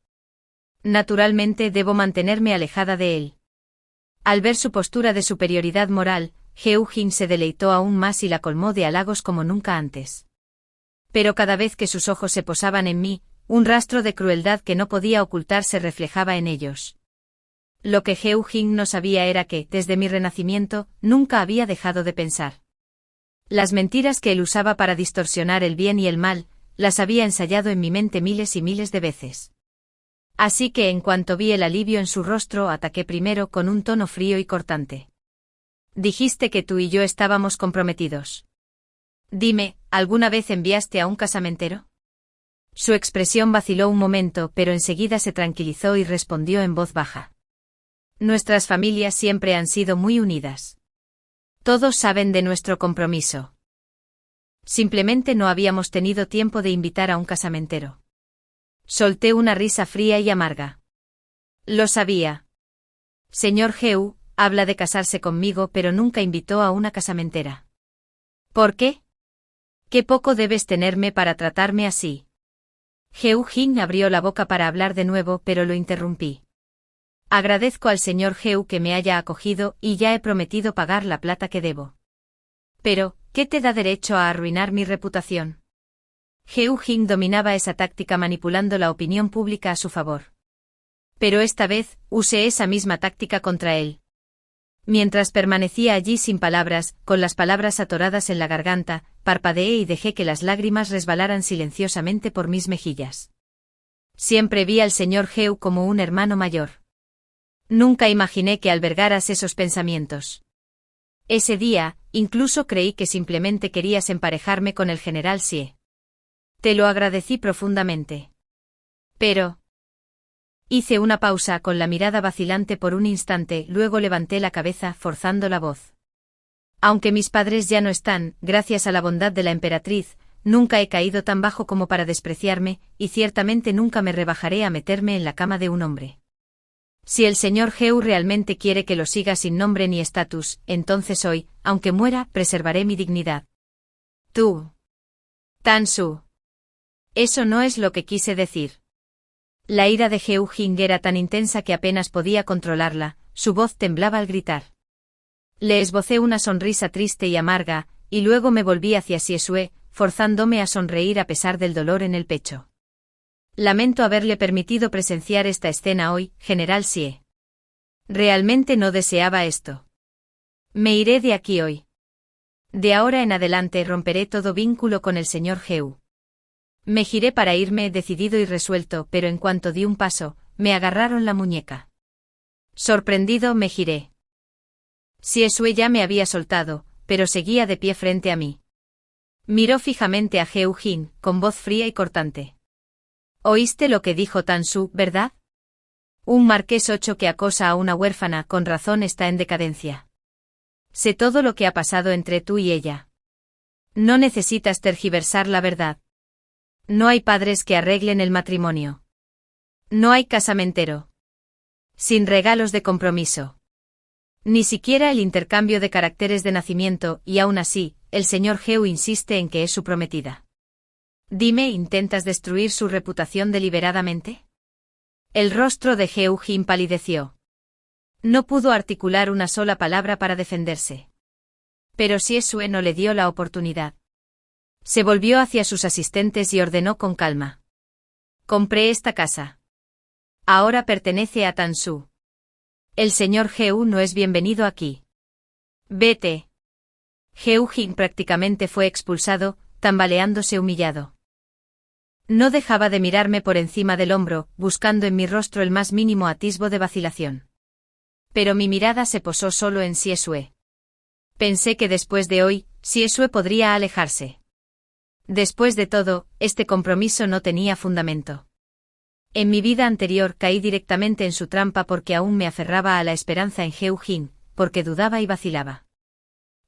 Naturalmente debo mantenerme alejada de él. Al ver su postura de superioridad moral, Heo-jin se deleitó aún más y la colmó de halagos como nunca antes. Pero cada vez que sus ojos se posaban en mí, un rastro de crueldad que no podía ocultar se reflejaba en ellos. Lo que Heo-jin no sabía era que, desde mi renacimiento, nunca había dejado de pensar. Las mentiras que él usaba para distorsionar el bien y el mal, las había ensayado en mi mente miles y miles de veces. Así que en cuanto vi el alivio en su rostro, ataqué primero con un tono frío y cortante. Dijiste que tú y yo estábamos comprometidos. Dime, ¿alguna vez enviaste a un casamentero? Su expresión vaciló un momento, pero enseguida se tranquilizó y respondió en voz baja. Nuestras familias siempre han sido muy unidas. Todos saben de nuestro compromiso. Simplemente no habíamos tenido tiempo de invitar a un casamentero. Solté una risa fría y amarga. Lo sabía. Señor Heu, habla de casarse conmigo, pero nunca invitó a una casamentera. ¿Por qué? Qué poco debes tenerme para tratarme así. Heo-jin abrió la boca para hablar de nuevo, pero lo interrumpí. Agradezco al señor Heu que me haya acogido y ya he prometido pagar la plata que debo. Pero, ¿qué te da derecho a arruinar mi reputación? Heo-jin dominaba esa táctica manipulando la opinión pública a su favor. Pero esta vez, usé esa misma táctica contra él. Mientras permanecía allí sin palabras, con las palabras atoradas en la garganta, parpadeé y dejé que las lágrimas resbalaran silenciosamente por mis mejillas. Siempre vi al señor Heu como un hermano mayor. Nunca imaginé que albergaras esos pensamientos. Ese día, incluso creí que simplemente querías emparejarme con el general Xie. Te lo agradecí profundamente. Pero... Hice una pausa con la mirada vacilante por un instante, luego levanté la cabeza, forzando la voz. Aunque mis padres ya no están, gracias a la bondad de la emperatriz, nunca he caído tan bajo como para despreciarme, y ciertamente nunca me rebajaré a meterme en la cama de un hombre. Si el señor Heu realmente quiere que lo siga sin nombre ni estatus, entonces hoy, aunque muera, preservaré mi dignidad. Tú. Tan-su. Eso no es lo que quise decir. La ira de Heo-jin era tan intensa que apenas podía controlarla, su voz temblaba al gritar. Le esbocé una sonrisa triste y amarga, y luego me volví hacia Xiesue, forzándome a sonreír a pesar del dolor en el pecho. Lamento haberle permitido presenciar esta escena hoy, General Xie. Realmente no deseaba esto. Me iré de aquí hoy. De ahora en adelante romperé todo vínculo con el señor Heu. Me giré para irme decidido y resuelto, pero en cuanto di un paso, me agarraron la muñeca. Sorprendido me giré. Xiesue ya me había soltado, pero seguía de pie frente a mí. Miró fijamente a Heo-jin, con voz fría y cortante. ¿Oíste lo que dijo Tan-su, verdad? Un marqués 8 que acosa a una huérfana con razón está en decadencia. Sé todo lo que ha pasado entre tú y ella. No necesitas tergiversar la verdad. No hay padres que arreglen el matrimonio. No hay casamentero. Sin regalos de compromiso. Ni siquiera el intercambio de caracteres de nacimiento, y aún así, el señor Heu insiste en que es su prometida. Dime, ¿intentas destruir su reputación deliberadamente? El rostro de Heo-jin palideció. No pudo articular una sola palabra para defenderse. Pero Xiesue no le dio la oportunidad. Se volvió hacia sus asistentes y ordenó con calma. Compré esta casa. Ahora pertenece a Tan-su. El señor Heu no es bienvenido aquí. Vete. Heo-jin prácticamente fue expulsado, tambaleándose humillado. No dejaba de mirarme por encima del hombro, buscando en mi rostro el más mínimo atisbo de vacilación. Pero mi mirada se posó solo en Siesue. Pensé que después de hoy, Siesue podría alejarse. Después de todo, este compromiso no tenía fundamento. En mi vida anterior caí directamente en su trampa porque aún me aferraba a la esperanza en Hyeojin, porque dudaba y vacilaba.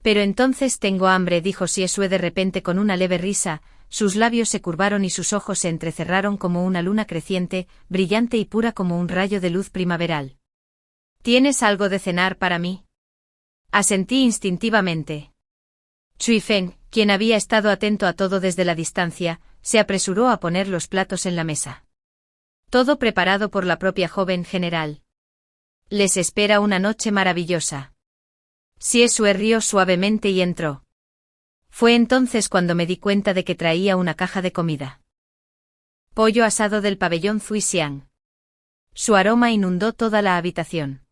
Pero entonces tengo hambre, dijo Siesue de repente con una leve risa, sus labios se curvaron y sus ojos se entrecerraron como una luna creciente, brillante y pura como un rayo de luz primaveral. ¿Tienes algo de cenar para mí? Asentí instintivamente. Chui Feng, quien había estado atento a todo desde la distancia, se apresuró a poner los platos en la mesa. Todo preparado por la propia joven general. Les espera una noche maravillosa. Siesue rió suavemente y entró. Fue entonces cuando me di cuenta de que traía una caja de comida. Pollo asado del pabellón Zuisiang. Su aroma inundó toda la habitación.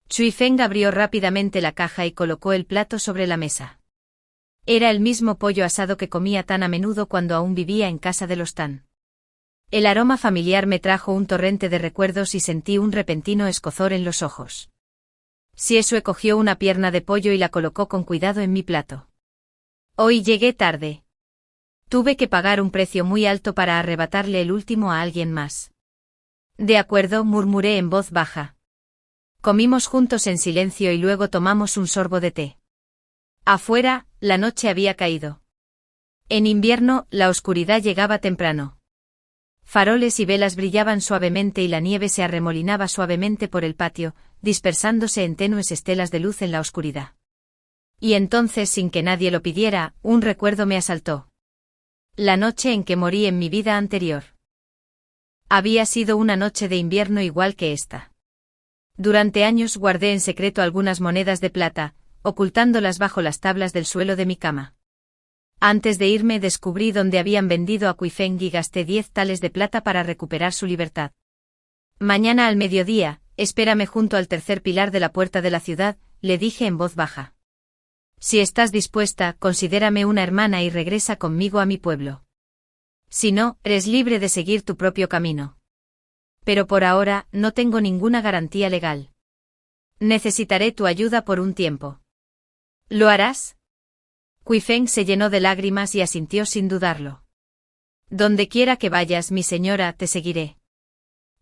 Chui Feng abrió rápidamente la caja y colocó el plato sobre la mesa. Era el mismo pollo asado que comía tan a menudo cuando aún vivía en casa de los Tan. El aroma familiar me trajo un torrente de recuerdos y sentí un repentino escozor en los ojos. Siesue cogió una pierna de pollo y la colocó con cuidado en mi plato. Hoy llegué tarde. Tuve que pagar un precio muy alto para arrebatarle el último a alguien más. De acuerdo, murmuré en voz baja. Comimos juntos en silencio y luego tomamos un sorbo de té. Afuera, la noche había caído. En invierno, la oscuridad llegaba temprano. Faroles y velas brillaban suavemente y la nieve se arremolinaba suavemente por el patio, dispersándose en tenues estelas de luz en la oscuridad. Y entonces, sin que nadie lo pidiera, un recuerdo me asaltó. La noche en que morí en mi vida anterior. Había sido una noche de invierno igual que esta. Durante años guardé en secreto algunas monedas de plata, ocultándolas bajo las tablas del suelo de mi cama. Antes de irme descubrí dónde habían vendido a Cui Feng y gasté 10 tales de plata para recuperar su libertad. Mañana al mediodía, espérame junto al tercer pilar de la puerta de la ciudad, le dije en voz baja. Si estás dispuesta, considérame una hermana y regresa conmigo a mi pueblo. Si no, eres libre de seguir tu propio camino. Pero por ahora, no tengo ninguna garantía legal. Necesitaré tu ayuda por un tiempo. ¿Lo harás? Cui Feng se llenó de lágrimas y asintió sin dudarlo. Donde quiera que vayas, mi señora, te seguiré.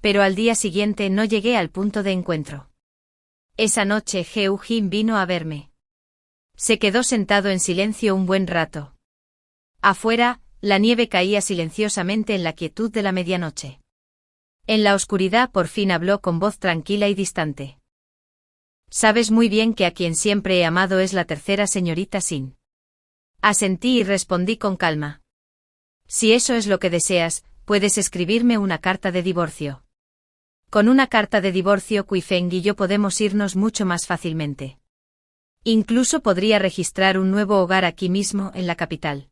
Pero al día siguiente no llegué al punto de encuentro. Esa noche Hyeojin vino a verme. Se quedó sentado en silencio un buen rato. Afuera, la nieve caía silenciosamente en la quietud de la medianoche. En la oscuridad por fin habló con voz tranquila y distante. Sabes muy bien que a quien siempre he amado es la tercera señorita Sin. Asentí y respondí con calma. Si eso es lo que deseas, puedes escribirme una carta de divorcio. Con una carta de divorcio Cui Feng y yo podemos irnos mucho más fácilmente. Incluso podría registrar un nuevo hogar aquí mismo, en la capital.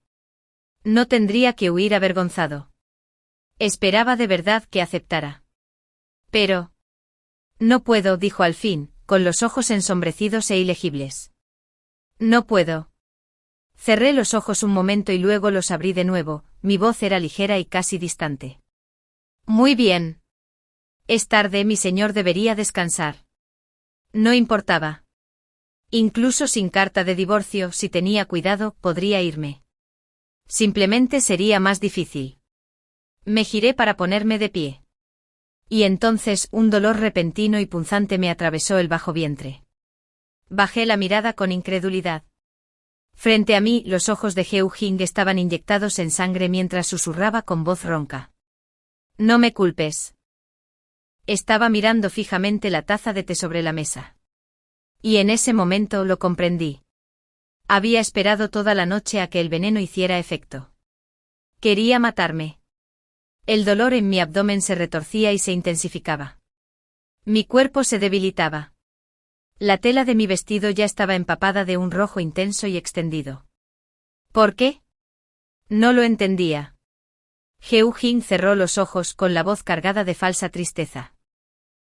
No tendría que huir avergonzado. Esperaba de verdad que aceptara. Pero... No puedo, dijo al fin, con los ojos ensombrecidos e ilegibles. No puedo. Cerré los ojos un momento y luego los abrí de nuevo, mi voz era ligera y casi distante. Muy bien. Es tarde, mi señor debería descansar. No importaba. Incluso sin carta de divorcio, si tenía cuidado, podría irme. Simplemente sería más difícil. Me giré para ponerme de pie. Y entonces un dolor repentino y punzante me atravesó el bajo vientre. Bajé la mirada con incredulidad. Frente a mí, los ojos de Hyeojin estaban inyectados en sangre mientras susurraba con voz ronca. No me culpes. Estaba mirando fijamente la taza de té sobre la mesa. Y en ese momento lo comprendí. Había esperado toda la noche a que el veneno hiciera efecto. Quería matarme. El dolor en mi abdomen se retorcía y se intensificaba. Mi cuerpo se debilitaba. La tela de mi vestido ya estaba empapada de un rojo intenso y extendido. ¿Por qué? No lo entendía. Hyeojin cerró los ojos con la voz cargada de falsa tristeza.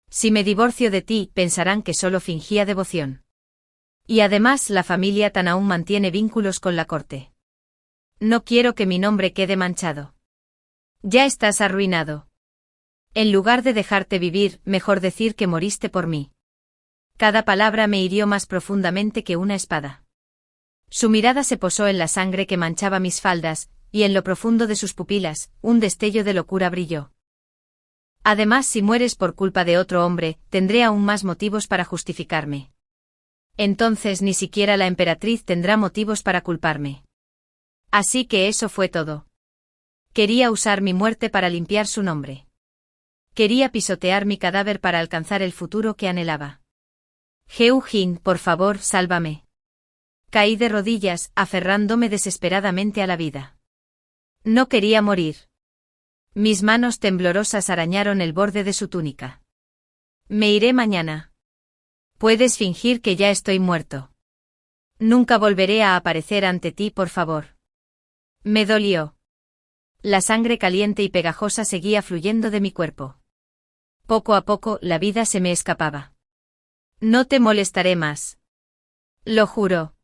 Si me divorcio de ti, pensarán que solo fingía devoción. Y además la familia Tan aún mantiene vínculos con la corte. No quiero que mi nombre quede manchado. Ya estás arruinado. En lugar de dejarte vivir, mejor decir que moriste por mí. Cada palabra me hirió más profundamente que una espada. Su mirada se posó en la sangre que manchaba mis faldas, y en lo profundo de sus pupilas, un destello de locura brilló. Además, si mueres por culpa de otro hombre, tendré aún más motivos para justificarme. Entonces ni siquiera la emperatriz tendrá motivos para culparme. Así que eso fue todo. Quería usar mi muerte para limpiar su nombre. Quería pisotear mi cadáver para alcanzar el futuro que anhelaba. Heo Jin, por favor, sálvame. Caí de rodillas, aferrándome desesperadamente a la vida. No quería morir. Mis manos temblorosas arañaron el borde de su túnica. Me iré mañana. Puedes fingir que ya estoy muerto. Nunca volveré a aparecer ante ti, por favor. Me dolió. La sangre caliente y pegajosa seguía fluyendo de mi cuerpo. Poco a poco, la vida se me escapaba. No te molestaré más. Lo juro.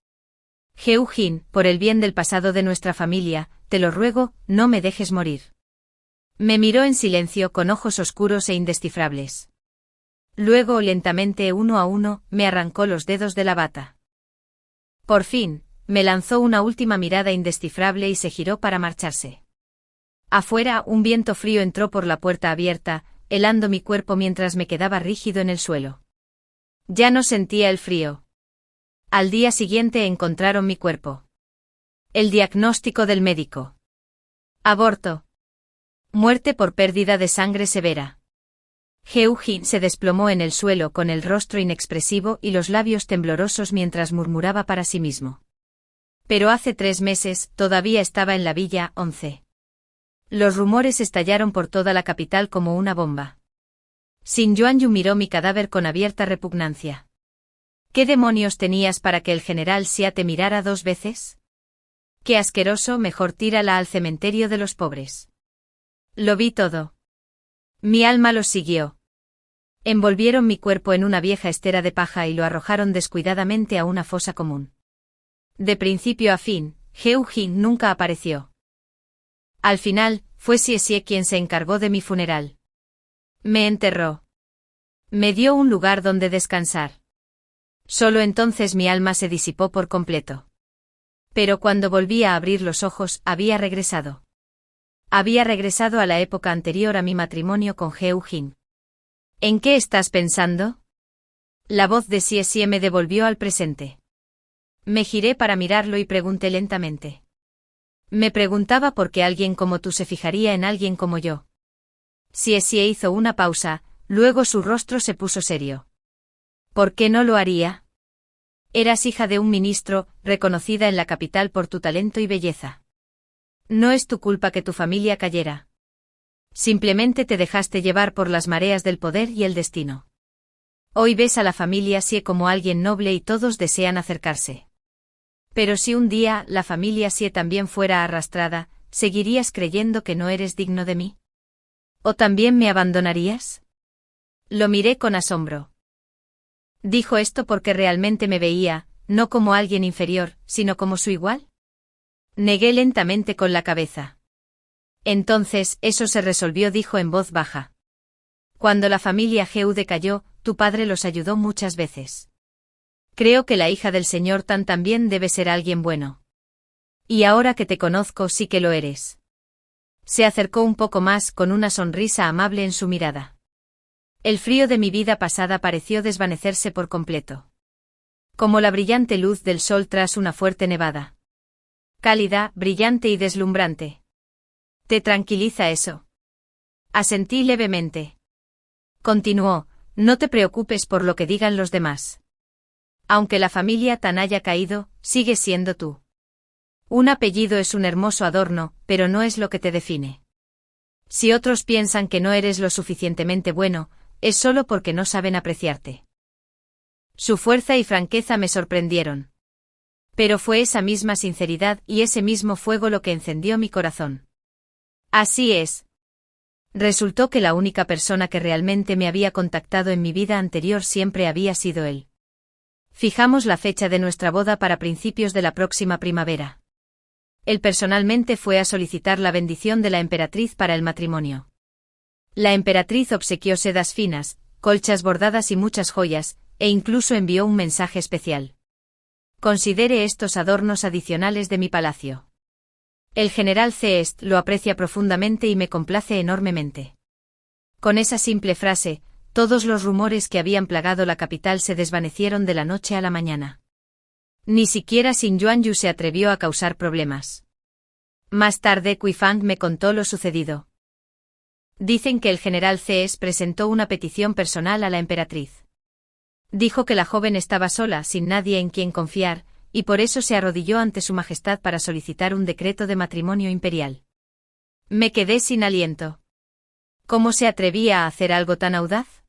Heo Jin, por el bien del pasado de nuestra familia, te lo ruego, no me dejes morir. Me miró en silencio con ojos oscuros e indescifrables. Luego, lentamente, uno a uno, me arrancó los dedos de la bata. Por fin, me lanzó una última mirada indescifrable y se giró para marcharse. Afuera, un viento frío entró por la puerta abierta, helando mi cuerpo mientras me quedaba rígido en el suelo. Ya no sentía el frío. Al día siguiente encontraron mi cuerpo. El diagnóstico del médico. Aborto. Muerte por pérdida de sangre severa. Heo Jin se desplomó en el suelo con el rostro inexpresivo y los labios temblorosos mientras murmuraba para sí mismo. Pero hace 3 meses, todavía estaba en la Villa 11. Los rumores estallaron por toda la capital como una bomba. Sin Yuanyu miró mi cadáver con abierta repugnancia. ¿Qué demonios tenías para que el general Xia te mirara 2 veces? Qué asqueroso, mejor tírala al cementerio de los pobres. Lo vi todo. Mi alma los siguió. Envolvieron mi cuerpo en una vieja estera de paja y lo arrojaron descuidadamente a una fosa común. De principio a fin, Heo Jin nunca apareció. Al final, fue Xie quien se encargó de mi funeral. Me enterró. Me dio un lugar donde descansar. Solo entonces mi alma se disipó por completo. Pero cuando volví a abrir los ojos, había regresado. Había regresado a la época anterior a mi matrimonio con Heo Jin. ¿En qué estás pensando? La voz de Xie me devolvió al presente. Me giré para mirarlo y pregunté lentamente. Me preguntaba por qué alguien como tú se fijaría en alguien como yo. Xie hizo una pausa, luego su rostro se puso serio. ¿Por qué no lo haría? Eras hija de un ministro, reconocida en la capital por tu talento y belleza. No es tu culpa que tu familia cayera. Simplemente te dejaste llevar por las mareas del poder y el destino. Hoy ves a la familia Xie como alguien noble y todos desean acercarse. Pero si un día la familia Xie también fuera arrastrada, ¿seguirías creyendo que no eres digno de mí? ¿O también me abandonarías? Lo miré con asombro. ¿Dijo esto porque realmente me veía, no como alguien inferior, sino como su igual? Negué lentamente con la cabeza. Entonces, eso se resolvió, dijo en voz baja. Cuando la familia Heu decayó, tu padre los ayudó muchas veces. Creo que la hija del señor Tan también debe ser alguien bueno. Y ahora que te conozco sí que lo eres. Se acercó un poco más con una sonrisa amable en su mirada. El frío de mi vida pasada pareció desvanecerse por completo. Como la brillante luz del sol tras una fuerte nevada. Cálida, brillante y deslumbrante. ¿Te tranquiliza eso? Asentí levemente. Continuó, no te preocupes por lo que digan los demás. Aunque la familia Tan haya caído, sigues siendo tú. Un apellido es un hermoso adorno, pero no es lo que te define. Si otros piensan que no eres lo suficientemente bueno, es solo porque no saben apreciarte. Su fuerza y franqueza me sorprendieron. Pero fue esa misma sinceridad y ese mismo fuego lo que encendió mi corazón. Así es. Resultó que la única persona que realmente me había contactado en mi vida anterior siempre había sido él. Fijamos la fecha de nuestra boda para principios de la próxima primavera. Él personalmente fue a solicitar la bendición de la emperatriz para el matrimonio. La emperatriz obsequió sedas finas, colchas bordadas y muchas joyas, e incluso envió un mensaje especial. Considere estos adornos adicionales de mi palacio. El general Zeest lo aprecia profundamente y me complace enormemente. Con esa simple frase, todos los rumores que habían plagado la capital se desvanecieron de la noche a la mañana. Ni siquiera Xin Yuanyu se atrevió a causar problemas. Más tarde Kuifang me contó lo sucedido. Dicen que el general Zeest presentó una petición personal a la emperatriz. Dijo que la joven estaba sola, sin nadie en quien confiar, y por eso se arrodilló ante su majestad para solicitar un decreto de matrimonio imperial. Me quedé sin aliento. ¿Cómo se atrevía a hacer algo tan audaz?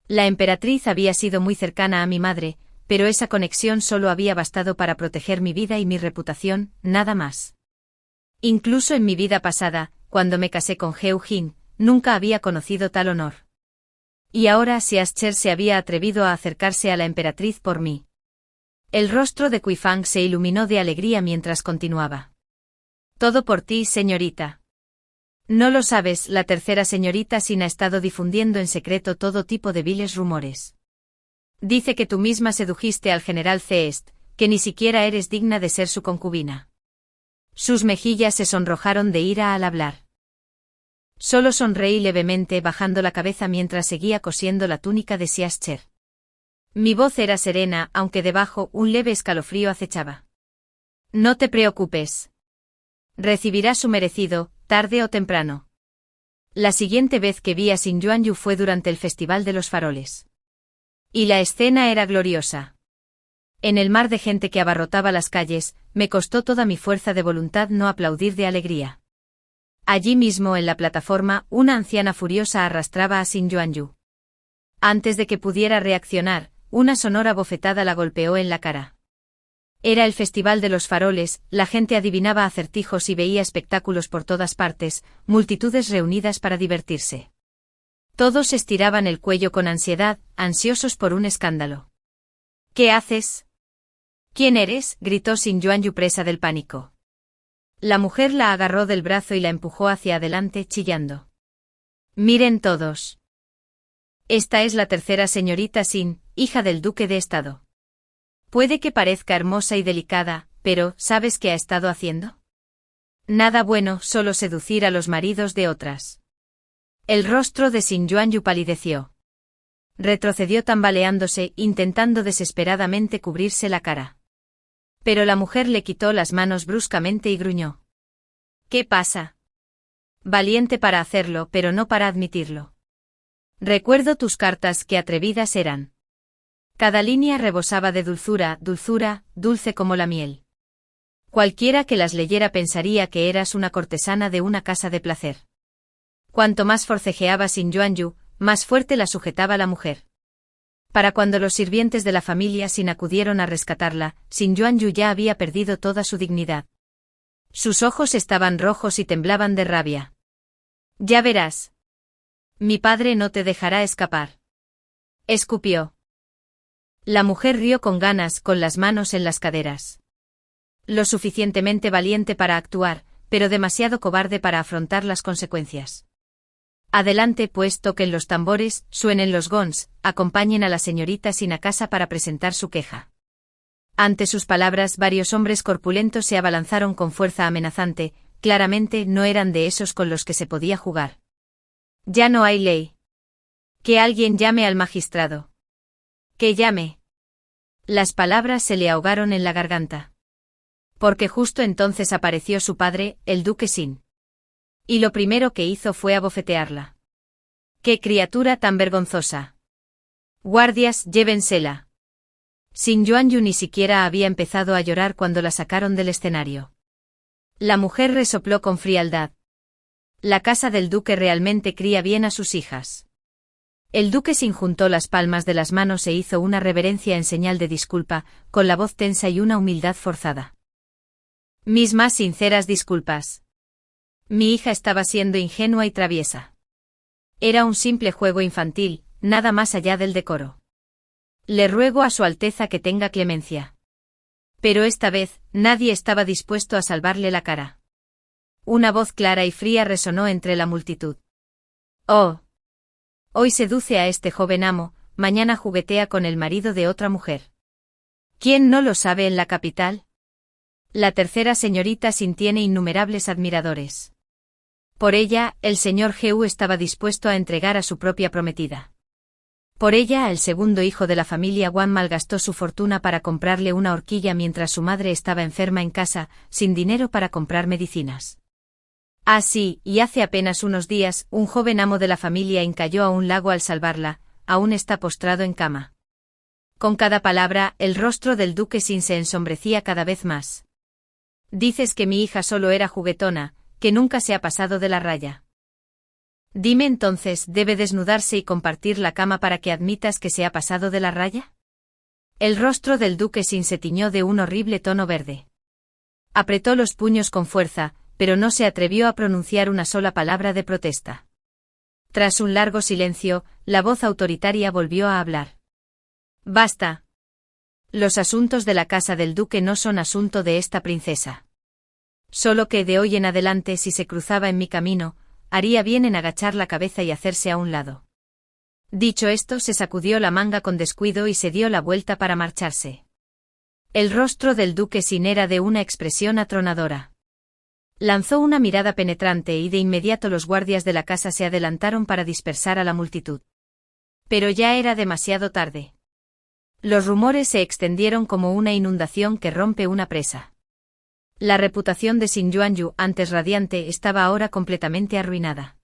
La emperatriz había sido muy cercana a mi madre, pero esa conexión solo había bastado para proteger mi vida y mi reputación, nada más. Incluso en mi vida pasada, cuando me casé con Heo Jin, nunca había conocido tal honor. Y ahora Xiaxcher se había atrevido a acercarse a la emperatriz por mí. El rostro de Kuifang se iluminó de alegría mientras continuaba. Todo por ti, señorita. No lo sabes, la tercera señorita Xin ha estado difundiendo en secreto todo tipo de viles rumores. Dice que tú misma sedujiste al general Zeest, que ni siquiera eres digna de ser su concubina. Sus mejillas se sonrojaron de ira al hablar. Solo sonreí levemente bajando la cabeza mientras seguía cosiendo la túnica de Xiaxcher. Mi voz era serena, aunque debajo un leve escalofrío acechaba. No te preocupes. Recibirás su merecido, tarde o temprano. La siguiente vez que vi a Xin Yuanyu fue durante el Festival de los Faroles. Y la escena era gloriosa. En el mar de gente que abarrotaba las calles, me costó toda mi fuerza de voluntad no aplaudir de alegría. Allí mismo en la plataforma, una anciana furiosa arrastraba a Xin Yuanyu. Antes de que pudiera reaccionar, una sonora bofetada la golpeó en la cara. Era el Festival de los Faroles, la gente adivinaba acertijos y veía espectáculos por todas partes, multitudes reunidas para divertirse. Todos estiraban el cuello con ansiedad, ansiosos por un escándalo. ¿Qué haces? ¿Quién eres?, gritó Xin Yuanyu presa del pánico. La mujer la agarró del brazo y la empujó hacia adelante chillando. Miren todos. Esta es la tercera señorita Xin, hija del duque de estado. Puede que parezca hermosa y delicada, pero ¿sabes qué ha estado haciendo? Nada bueno, solo seducir a los maridos de otras. El rostro de Xin Yuanyu palideció. Retrocedió tambaleándose, intentando desesperadamente cubrirse la cara. Pero la mujer le quitó las manos bruscamente y gruñó. ¿Qué pasa? Valiente para hacerlo, pero no para admitirlo. Recuerdo tus cartas, qué atrevidas eran. Cada línea rebosaba de dulzura, dulce como la miel. Cualquiera que las leyera pensaría que eras una cortesana de una casa de placer. Cuanto más forcejeaba Xin Yuanyu, más fuerte la sujetaba la mujer. Para cuando los sirvientes de la familia Xin acudieron a rescatarla, Xin Yuanyu ya había perdido toda su dignidad. Sus ojos estaban rojos y temblaban de rabia. Ya verás. Mi padre no te dejará escapar. Escupió. La mujer rió con ganas, con las manos en las caderas. Lo suficientemente valiente para actuar, pero demasiado cobarde para afrontar las consecuencias. Adelante pues, toquen los tambores, suenen los gongs, acompañen a la señorita Xin a casa para presentar su queja. Ante sus palabras, varios hombres corpulentos se abalanzaron con fuerza amenazante, claramente no eran de esos con los que se podía jugar. Ya no hay ley. Que alguien llame al magistrado. Que llame. Las palabras se le ahogaron en la garganta. Porque justo entonces apareció su padre, el duque Xin. Y lo primero que hizo fue abofetearla. ¡Qué criatura tan vergonzosa! Guardias, llévensela. Xin Yuanyu ni siquiera había empezado a llorar cuando la sacaron del escenario. La mujer resopló con frialdad. La casa del duque realmente cría bien a sus hijas. El duque Xin juntó las palmas de las manos e hizo una reverencia en señal de disculpa, con la voz tensa y una humildad forzada. Mis más sinceras disculpas. Mi hija estaba siendo ingenua y traviesa. Era un simple juego infantil, nada más allá del decoro. Le ruego a su Alteza que tenga clemencia. Pero esta vez, nadie estaba dispuesto a salvarle la cara. Una voz clara y fría resonó entre la multitud. «Oh. Hoy seduce a este joven amo, mañana juguetea con el marido de otra mujer. ¿Quién no lo sabe en la capital? La tercera señorita Sin tiene innumerables admiradores. Por ella, el señor Heu estaba dispuesto a entregar a su propia prometida. Por ella, el segundo hijo de la familia Wang malgastó su fortuna para comprarle una horquilla mientras su madre estaba enferma en casa, sin dinero para comprar medicinas. Ah, sí, y hace apenas unos días, un joven amo de la familia cayó a un lago al salvarla, aún está postrado en cama. Con cada palabra, el rostro del duque Sin se ensombrecía cada vez más. Dices que mi hija solo era juguetona, que nunca se ha pasado de la raya. Dime entonces, ¿debe desnudarse y compartir la cama para que admitas que se ha pasado de la raya? El rostro del duque Sin se tiñó de un horrible tono verde. Apretó los puños con fuerza, pero no se atrevió a pronunciar una sola palabra de protesta. Tras un largo silencio, la voz autoritaria volvió a hablar. Basta. Los asuntos de la casa del duque no son asunto de esta princesa. Solo que de hoy en adelante si se cruzaba en mi camino, haría bien en agachar la cabeza y hacerse a un lado. Dicho esto, se sacudió la manga con descuido y se dio la vuelta para marcharse. El rostro del duque Sin era de una expresión atronadora. Lanzó una mirada penetrante y de inmediato los guardias de la casa se adelantaron para dispersar a la multitud. Pero ya era demasiado tarde. Los rumores se extendieron como una inundación que rompe una presa. La reputación de Sin Yuanyu, antes radiante, estaba ahora completamente arruinada.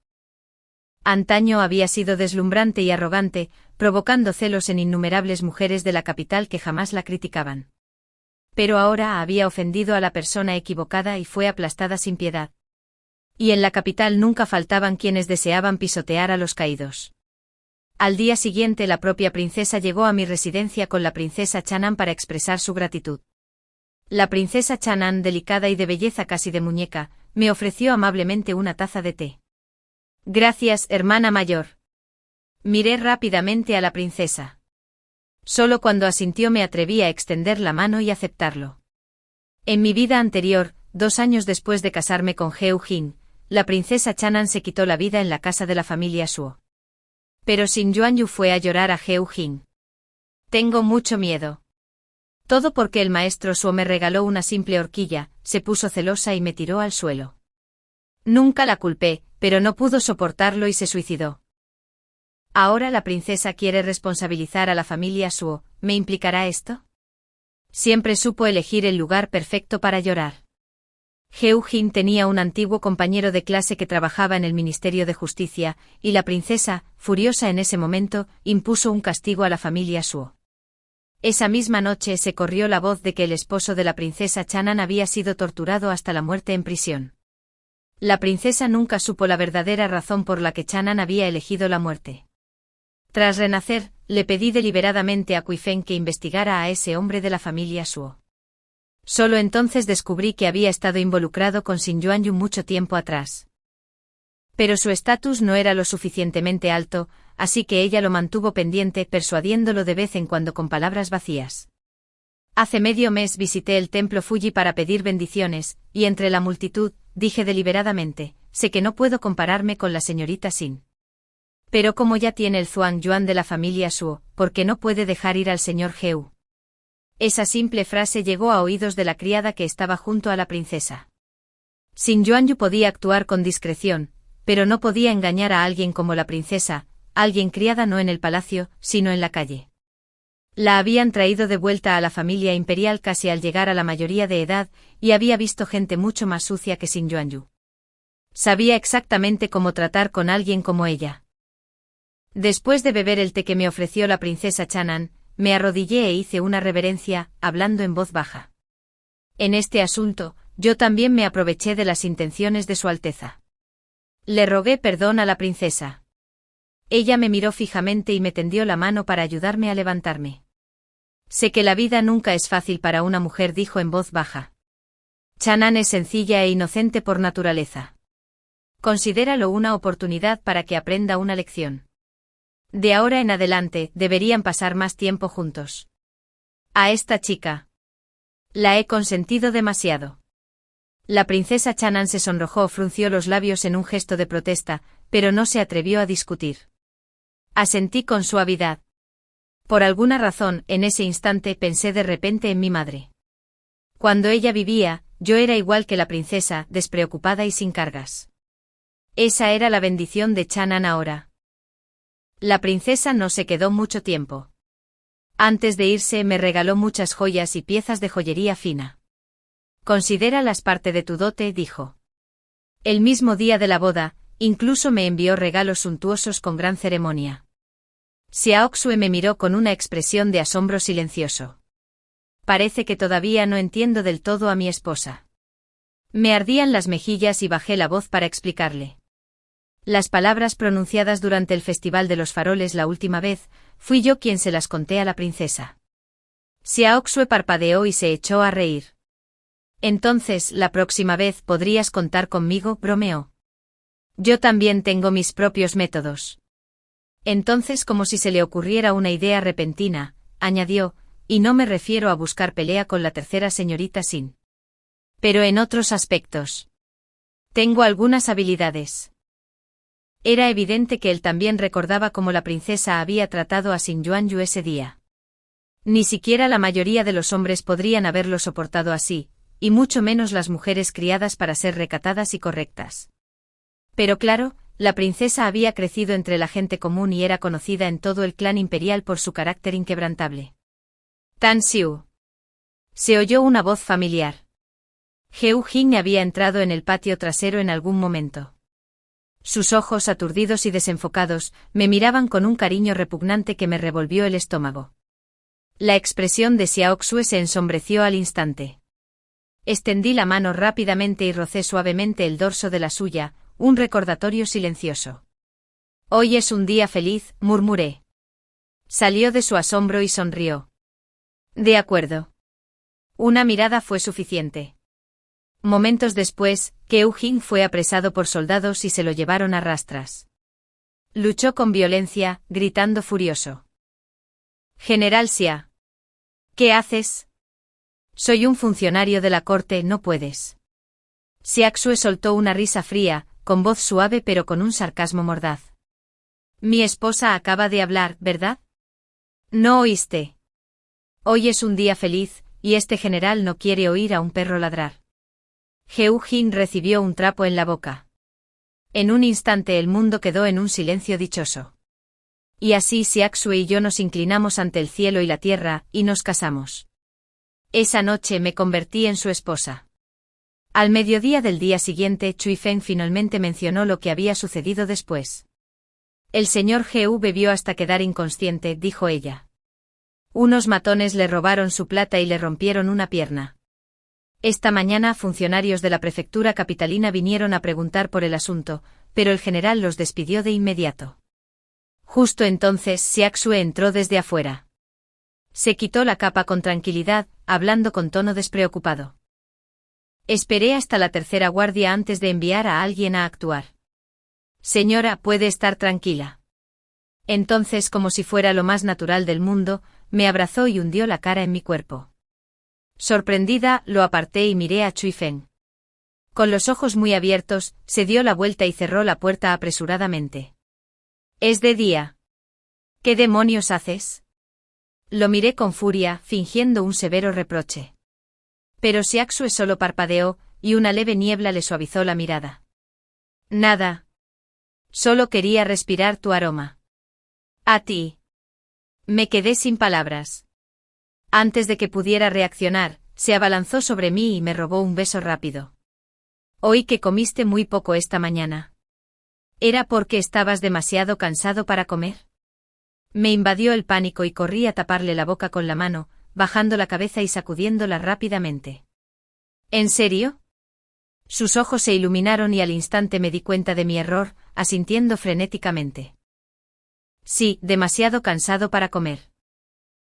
Antaño había sido deslumbrante y arrogante, provocando celos en innumerables mujeres de la capital que jamás la criticaban. Pero ahora había ofendido a la persona equivocada y fue aplastada sin piedad. Y en la capital nunca faltaban quienes deseaban pisotear a los caídos. Al día siguiente la propia princesa llegó a mi residencia con la princesa Chanan para expresar su gratitud. La princesa Chanan, delicada y de belleza casi de muñeca, me ofreció amablemente una taza de té. Gracias, hermana mayor. Miré rápidamente a la princesa. Solo cuando asintió me atreví a extender la mano y aceptarlo. En mi vida anterior, 2 años después de casarme con Heu Jin, la princesa Chanan se quitó la vida en la casa de la familia Suo. Pero Sin Yuanyu fue a llorar a Heu Jin. Tengo mucho miedo. Todo porque el maestro Suo me regaló una simple horquilla, se puso celosa y me tiró al suelo. Nunca la culpé, pero no pudo soportarlo y se suicidó. Ahora la princesa quiere responsabilizar a la familia Suo, ¿me implicará esto? Siempre supo elegir el lugar perfecto para llorar. Heu Jin tenía un antiguo compañero de clase que trabajaba en el Ministerio de Justicia, y la princesa, furiosa en ese momento, impuso un castigo a la familia Suo. Esa misma noche se corrió la voz de que el esposo de la princesa Chanan había sido torturado hasta la muerte en prisión. La princesa nunca supo la verdadera razón por la que Chanan había elegido la muerte. Tras renacer, le pedí deliberadamente a Kuifeng que investigara a ese hombre de la familia Suo. Solo entonces descubrí que había estado involucrado con Sin Yuanyu mucho tiempo atrás. Pero su estatus no era lo suficientemente alto, así que ella lo mantuvo pendiente, persuadiéndolo de vez en cuando con palabras vacías. Hace medio mes visité el templo Fuji para pedir bendiciones, y entre la multitud, dije deliberadamente, sé que no puedo compararme con la señorita Sin. Pero como ya tiene el Zhuang Yuan de la familia Suo, ¿por qué no puede dejar ir al señor Heu? Esa simple frase llegó a oídos de la criada que estaba junto a la princesa. Sin Yuanyu podía actuar con discreción, pero no podía engañar a alguien como la princesa, alguien criada no en el palacio, sino en la calle. La habían traído de vuelta a la familia imperial casi al llegar a la mayoría de edad, y había visto gente mucho más sucia que Sin Yuanyu. Sabía exactamente cómo tratar con alguien como ella. Después de beber el té que me ofreció la princesa Chanan, me arrodillé e hice una reverencia, hablando en voz baja. En este asunto, yo también me aproveché de las intenciones de Su Alteza. Le rogué perdón a la princesa. Ella me miró fijamente y me tendió la mano para ayudarme a levantarme. Sé que la vida nunca es fácil para una mujer, dijo en voz baja. Chanan es sencilla e inocente por naturaleza. Considéralo una oportunidad para que aprenda una lección. De ahora en adelante, deberían pasar más tiempo juntos. A esta chica. La he consentido demasiado. La princesa Chanan se sonrojó, frunció los labios en un gesto de protesta, pero no se atrevió a discutir. Asentí con suavidad. Por alguna razón, en ese instante pensé de repente en mi madre. Cuando ella vivía, yo era igual que la princesa, despreocupada y sin cargas. Esa era la bendición de Chanan ahora. La princesa no se quedó mucho tiempo. Antes de irse me regaló muchas joyas y piezas de joyería fina. Considéralas parte de tu dote, dijo. El mismo día de la boda, incluso me envió regalos suntuosos con gran ceremonia. Xiaoxue me miró con una expresión de asombro silencioso. Parece que todavía no entiendo del todo a mi esposa. Me ardían las mejillas y bajé la voz para explicarle. Las palabras pronunciadas durante el Festival de los Faroles la última vez, fui yo quien se las conté a la princesa. Xiaoxue parpadeó y se echó a reír. Entonces, la próxima vez podrías contar conmigo, bromeó. Yo también tengo mis propios métodos. Entonces, como si se le ocurriera una idea repentina, añadió, y no me refiero a buscar pelea con la tercera señorita Xin. Pero en otros aspectos. Tengo algunas habilidades. Era evidente que él también recordaba cómo la princesa había tratado a Xin Yuanyu ese día. Ni siquiera la mayoría de los hombres podrían haberlo soportado así, y mucho menos las mujeres criadas para ser recatadas y correctas. Pero claro, la princesa había crecido entre la gente común y era conocida en todo el clan imperial por su carácter inquebrantable. Tan Xiu. Se oyó una voz familiar. Heu Jing había entrado en el patio trasero en algún momento. Sus ojos aturdidos y desenfocados me miraban con un cariño repugnante que me revolvió el estómago. La expresión de Xiaoxue se ensombreció al instante. Extendí la mano rápidamente y rocé suavemente el dorso de la suya, un recordatorio silencioso. Hoy es un día feliz, murmuré. Salió de su asombro y sonrió. De acuerdo. Una mirada fue suficiente. Momentos después, Heu Jing fue apresado por soldados y se lo llevaron a rastras. Luchó con violencia, gritando furioso. General Xia. ¿Qué haces? Soy un funcionario de la corte, no puedes. Xiaoxue soltó una risa fría, con voz suave pero con un sarcasmo mordaz. Mi esposa acaba de hablar, ¿verdad? ¿No oíste? Hoy es un día feliz, y este general no quiere oír a un perro ladrar. Heu Jing recibió un trapo en la boca. En un instante el mundo quedó en un silencio dichoso. Y así Xiaoxue y yo nos inclinamos ante el cielo y la tierra, y nos casamos. Esa noche me convertí en su esposa. Al mediodía del día siguiente, Cui Feng finalmente mencionó lo que había sucedido después. El señor Heu bebió hasta quedar inconsciente, dijo ella. Unos matones le robaron su plata y le rompieron una pierna. Esta mañana funcionarios de la prefectura capitalina vinieron a preguntar por el asunto, pero el general los despidió de inmediato. Justo entonces Xiaoxue entró desde afuera. Se quitó la capa con tranquilidad, hablando con tono despreocupado. Esperé hasta la tercera guardia antes de enviar a alguien a actuar. Señora, puede estar tranquila. Entonces, como si fuera lo más natural del mundo, me abrazó y hundió la cara en mi cuerpo. Sorprendida, lo aparté y miré a Cui Feng. Con los ojos muy abiertos, se dio la vuelta y cerró la puerta apresuradamente. Es de día. ¿Qué demonios haces? Lo miré con furia, fingiendo un severo reproche. Pero Xiaoxue solo parpadeó, y una leve niebla le suavizó la mirada. Nada. Solo quería respirar tu aroma. A ti. Me quedé sin palabras. Antes de que pudiera reaccionar, se abalanzó sobre mí y me robó un beso rápido. Oí que comiste muy poco esta mañana. ¿Era porque estabas demasiado cansado para comer? Me invadió el pánico y corrí a taparle la boca con la mano, bajando la cabeza y sacudiéndola rápidamente. ¿En serio? Sus ojos se iluminaron y al instante me di cuenta de mi error, asintiendo frenéticamente. Sí, demasiado cansado para comer.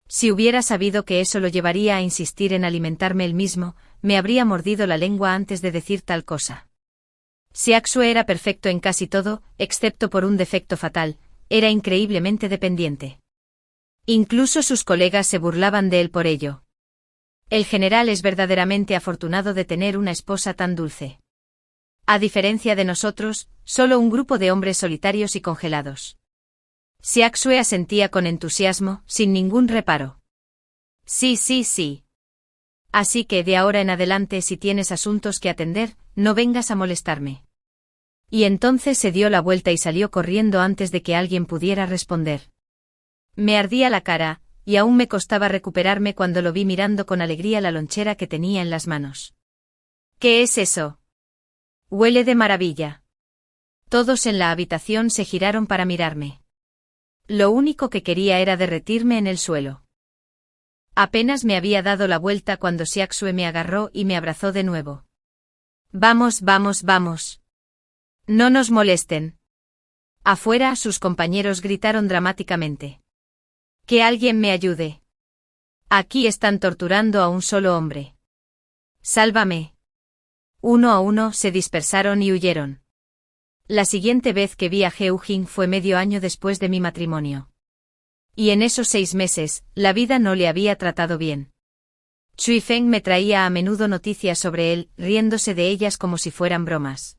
Si hubiera sabido que eso lo llevaría a insistir en alimentarme él mismo, me habría mordido la lengua antes de decir tal cosa. Xiaoxue era perfecto en casi todo, excepto por un defecto fatal, era increíblemente dependiente. Incluso sus colegas se burlaban de él por ello. El general es verdaderamente afortunado de tener una esposa tan dulce. A diferencia de nosotros, solo un grupo de hombres solitarios y congelados. Xiaxue asentía con entusiasmo, sin ningún reparo. Sí, sí, sí. Así que de ahora en adelante, si tienes asuntos que atender, no vengas a molestarme. Y entonces se dio la vuelta y salió corriendo antes de que alguien pudiera responder. Me ardía la cara, y aún me costaba recuperarme cuando lo vi mirando con alegría la lonchera que tenía en las manos. ¿Qué es eso? Huele de maravilla. Todos en la habitación se giraron para mirarme. Lo único que quería era derretirme en el suelo. Apenas me había dado la vuelta cuando Xiaxue me agarró y me abrazó de nuevo. Vamos, vamos, vamos. No nos molesten. Afuera sus compañeros gritaron dramáticamente. Que alguien me ayude. Aquí están torturando a un solo hombre. Sálvame. Uno a uno se dispersaron y huyeron. La siguiente vez que vi a Heo Jin fue medio año después de mi matrimonio. Y en esos 6 meses, la vida no le había tratado bien. Chui Feng me traía a menudo noticias sobre él, riéndose de ellas como si fueran bromas.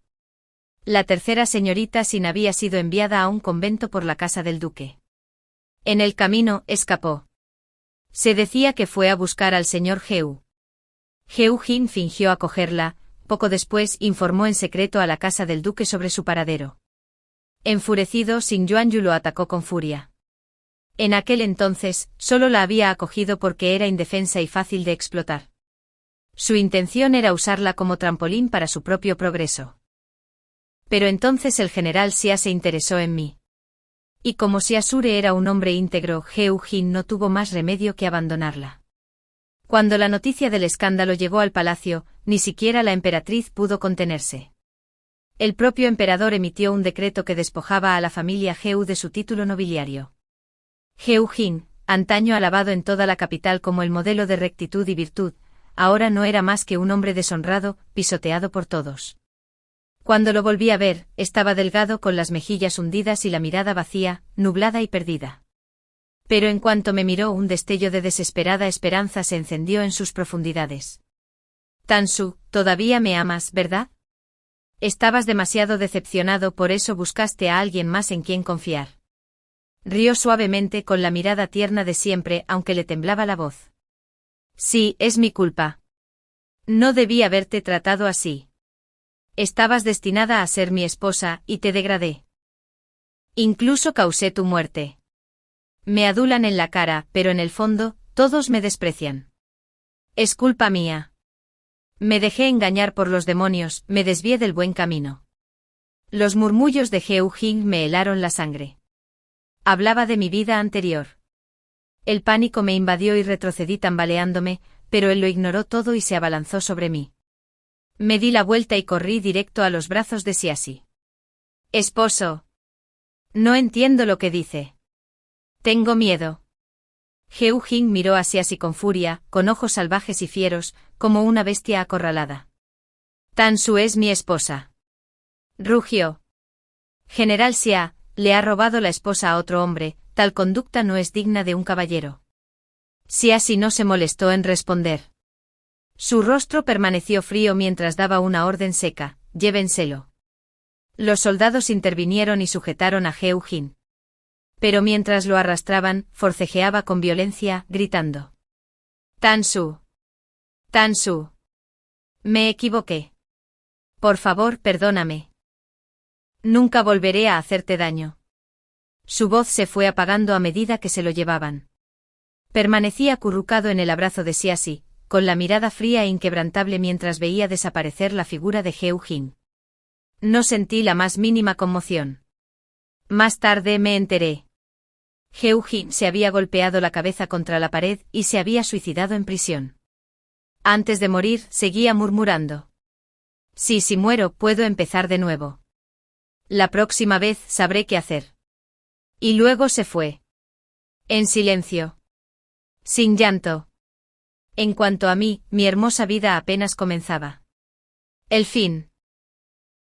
La tercera señorita Sin había sido enviada a un convento por la casa del duque. En el camino, escapó. Se decía que fue a buscar al señor Heu. Heo Jin fingió acogerla, poco después informó en secreto a la casa del duque sobre su paradero. Enfurecido, Xin Yuanyu lo atacó con furia. En aquel entonces, solo la había acogido porque era indefensa y fácil de explotar. Su intención era usarla como trampolín para su propio progreso. Pero entonces el general Xia se interesó en mí. Y como Xiasure era un hombre íntegro, Heo Jin no tuvo más remedio que abandonarla. Cuando la noticia del escándalo llegó al palacio, ni siquiera la emperatriz pudo contenerse. El propio emperador emitió un decreto que despojaba a la familia Heu de su título nobiliario. Heo Jin, antaño alabado en toda la capital como el modelo de rectitud y virtud, ahora no era más que un hombre deshonrado, pisoteado por todos. Cuando lo volví a ver, estaba delgado con las mejillas hundidas y la mirada vacía, nublada y perdida. Pero en cuanto me miró, un destello de desesperada esperanza se encendió en sus profundidades. Tansu, todavía me amas, ¿verdad? Estabas demasiado decepcionado, por eso buscaste a alguien más en quien confiar. Rió suavemente con la mirada tierna de siempre, aunque le temblaba la voz. Sí, es mi culpa. No debí haberte tratado así. Estabas destinada a ser mi esposa, y te degradé. Incluso causé tu muerte. Me adulan en la cara, pero en el fondo, todos me desprecian. Es culpa mía. Me dejé engañar por los demonios, me desvié del buen camino. Los murmullos de Heo Jin me helaron la sangre. Hablaba de mi vida anterior. El pánico me invadió y retrocedí tambaleándome, pero él lo ignoró todo y se abalanzó sobre mí. Me di la vuelta y corrí directo a los brazos de Xiasi. Esposo. No entiendo lo que dice. Tengo miedo. Heo Jin miró a Xiasi con furia, con ojos salvajes y fieros, como una bestia acorralada. Tansu es mi esposa. Rugió. General Xia, le ha robado la esposa a otro hombre, tal conducta no es digna de un caballero. Xiasi no se molestó en responder. Su rostro permaneció frío mientras daba una orden seca: llévenselo. Los soldados intervinieron y sujetaron a Heo Jin. Pero mientras lo arrastraban, forcejeaba con violencia, gritando. Tansu. Tansu. Me equivoqué. Por favor, perdóname. Nunca volveré a hacerte daño. Su voz se fue apagando a medida que se lo llevaban. Permanecía acurrucado en el abrazo de Xiasi, con la mirada fría e inquebrantable mientras veía desaparecer la figura de Heo Jin. No sentí la más mínima conmoción. Más tarde me enteré. Heo Jin se había golpeado la cabeza contra la pared y se había suicidado en prisión. Antes de morir, seguía murmurando. Si muero, puedo empezar de nuevo. La próxima vez sabré qué hacer. Y luego se fue. En silencio. Sin llanto. En cuanto a mí, mi hermosa vida apenas comenzaba. El fin.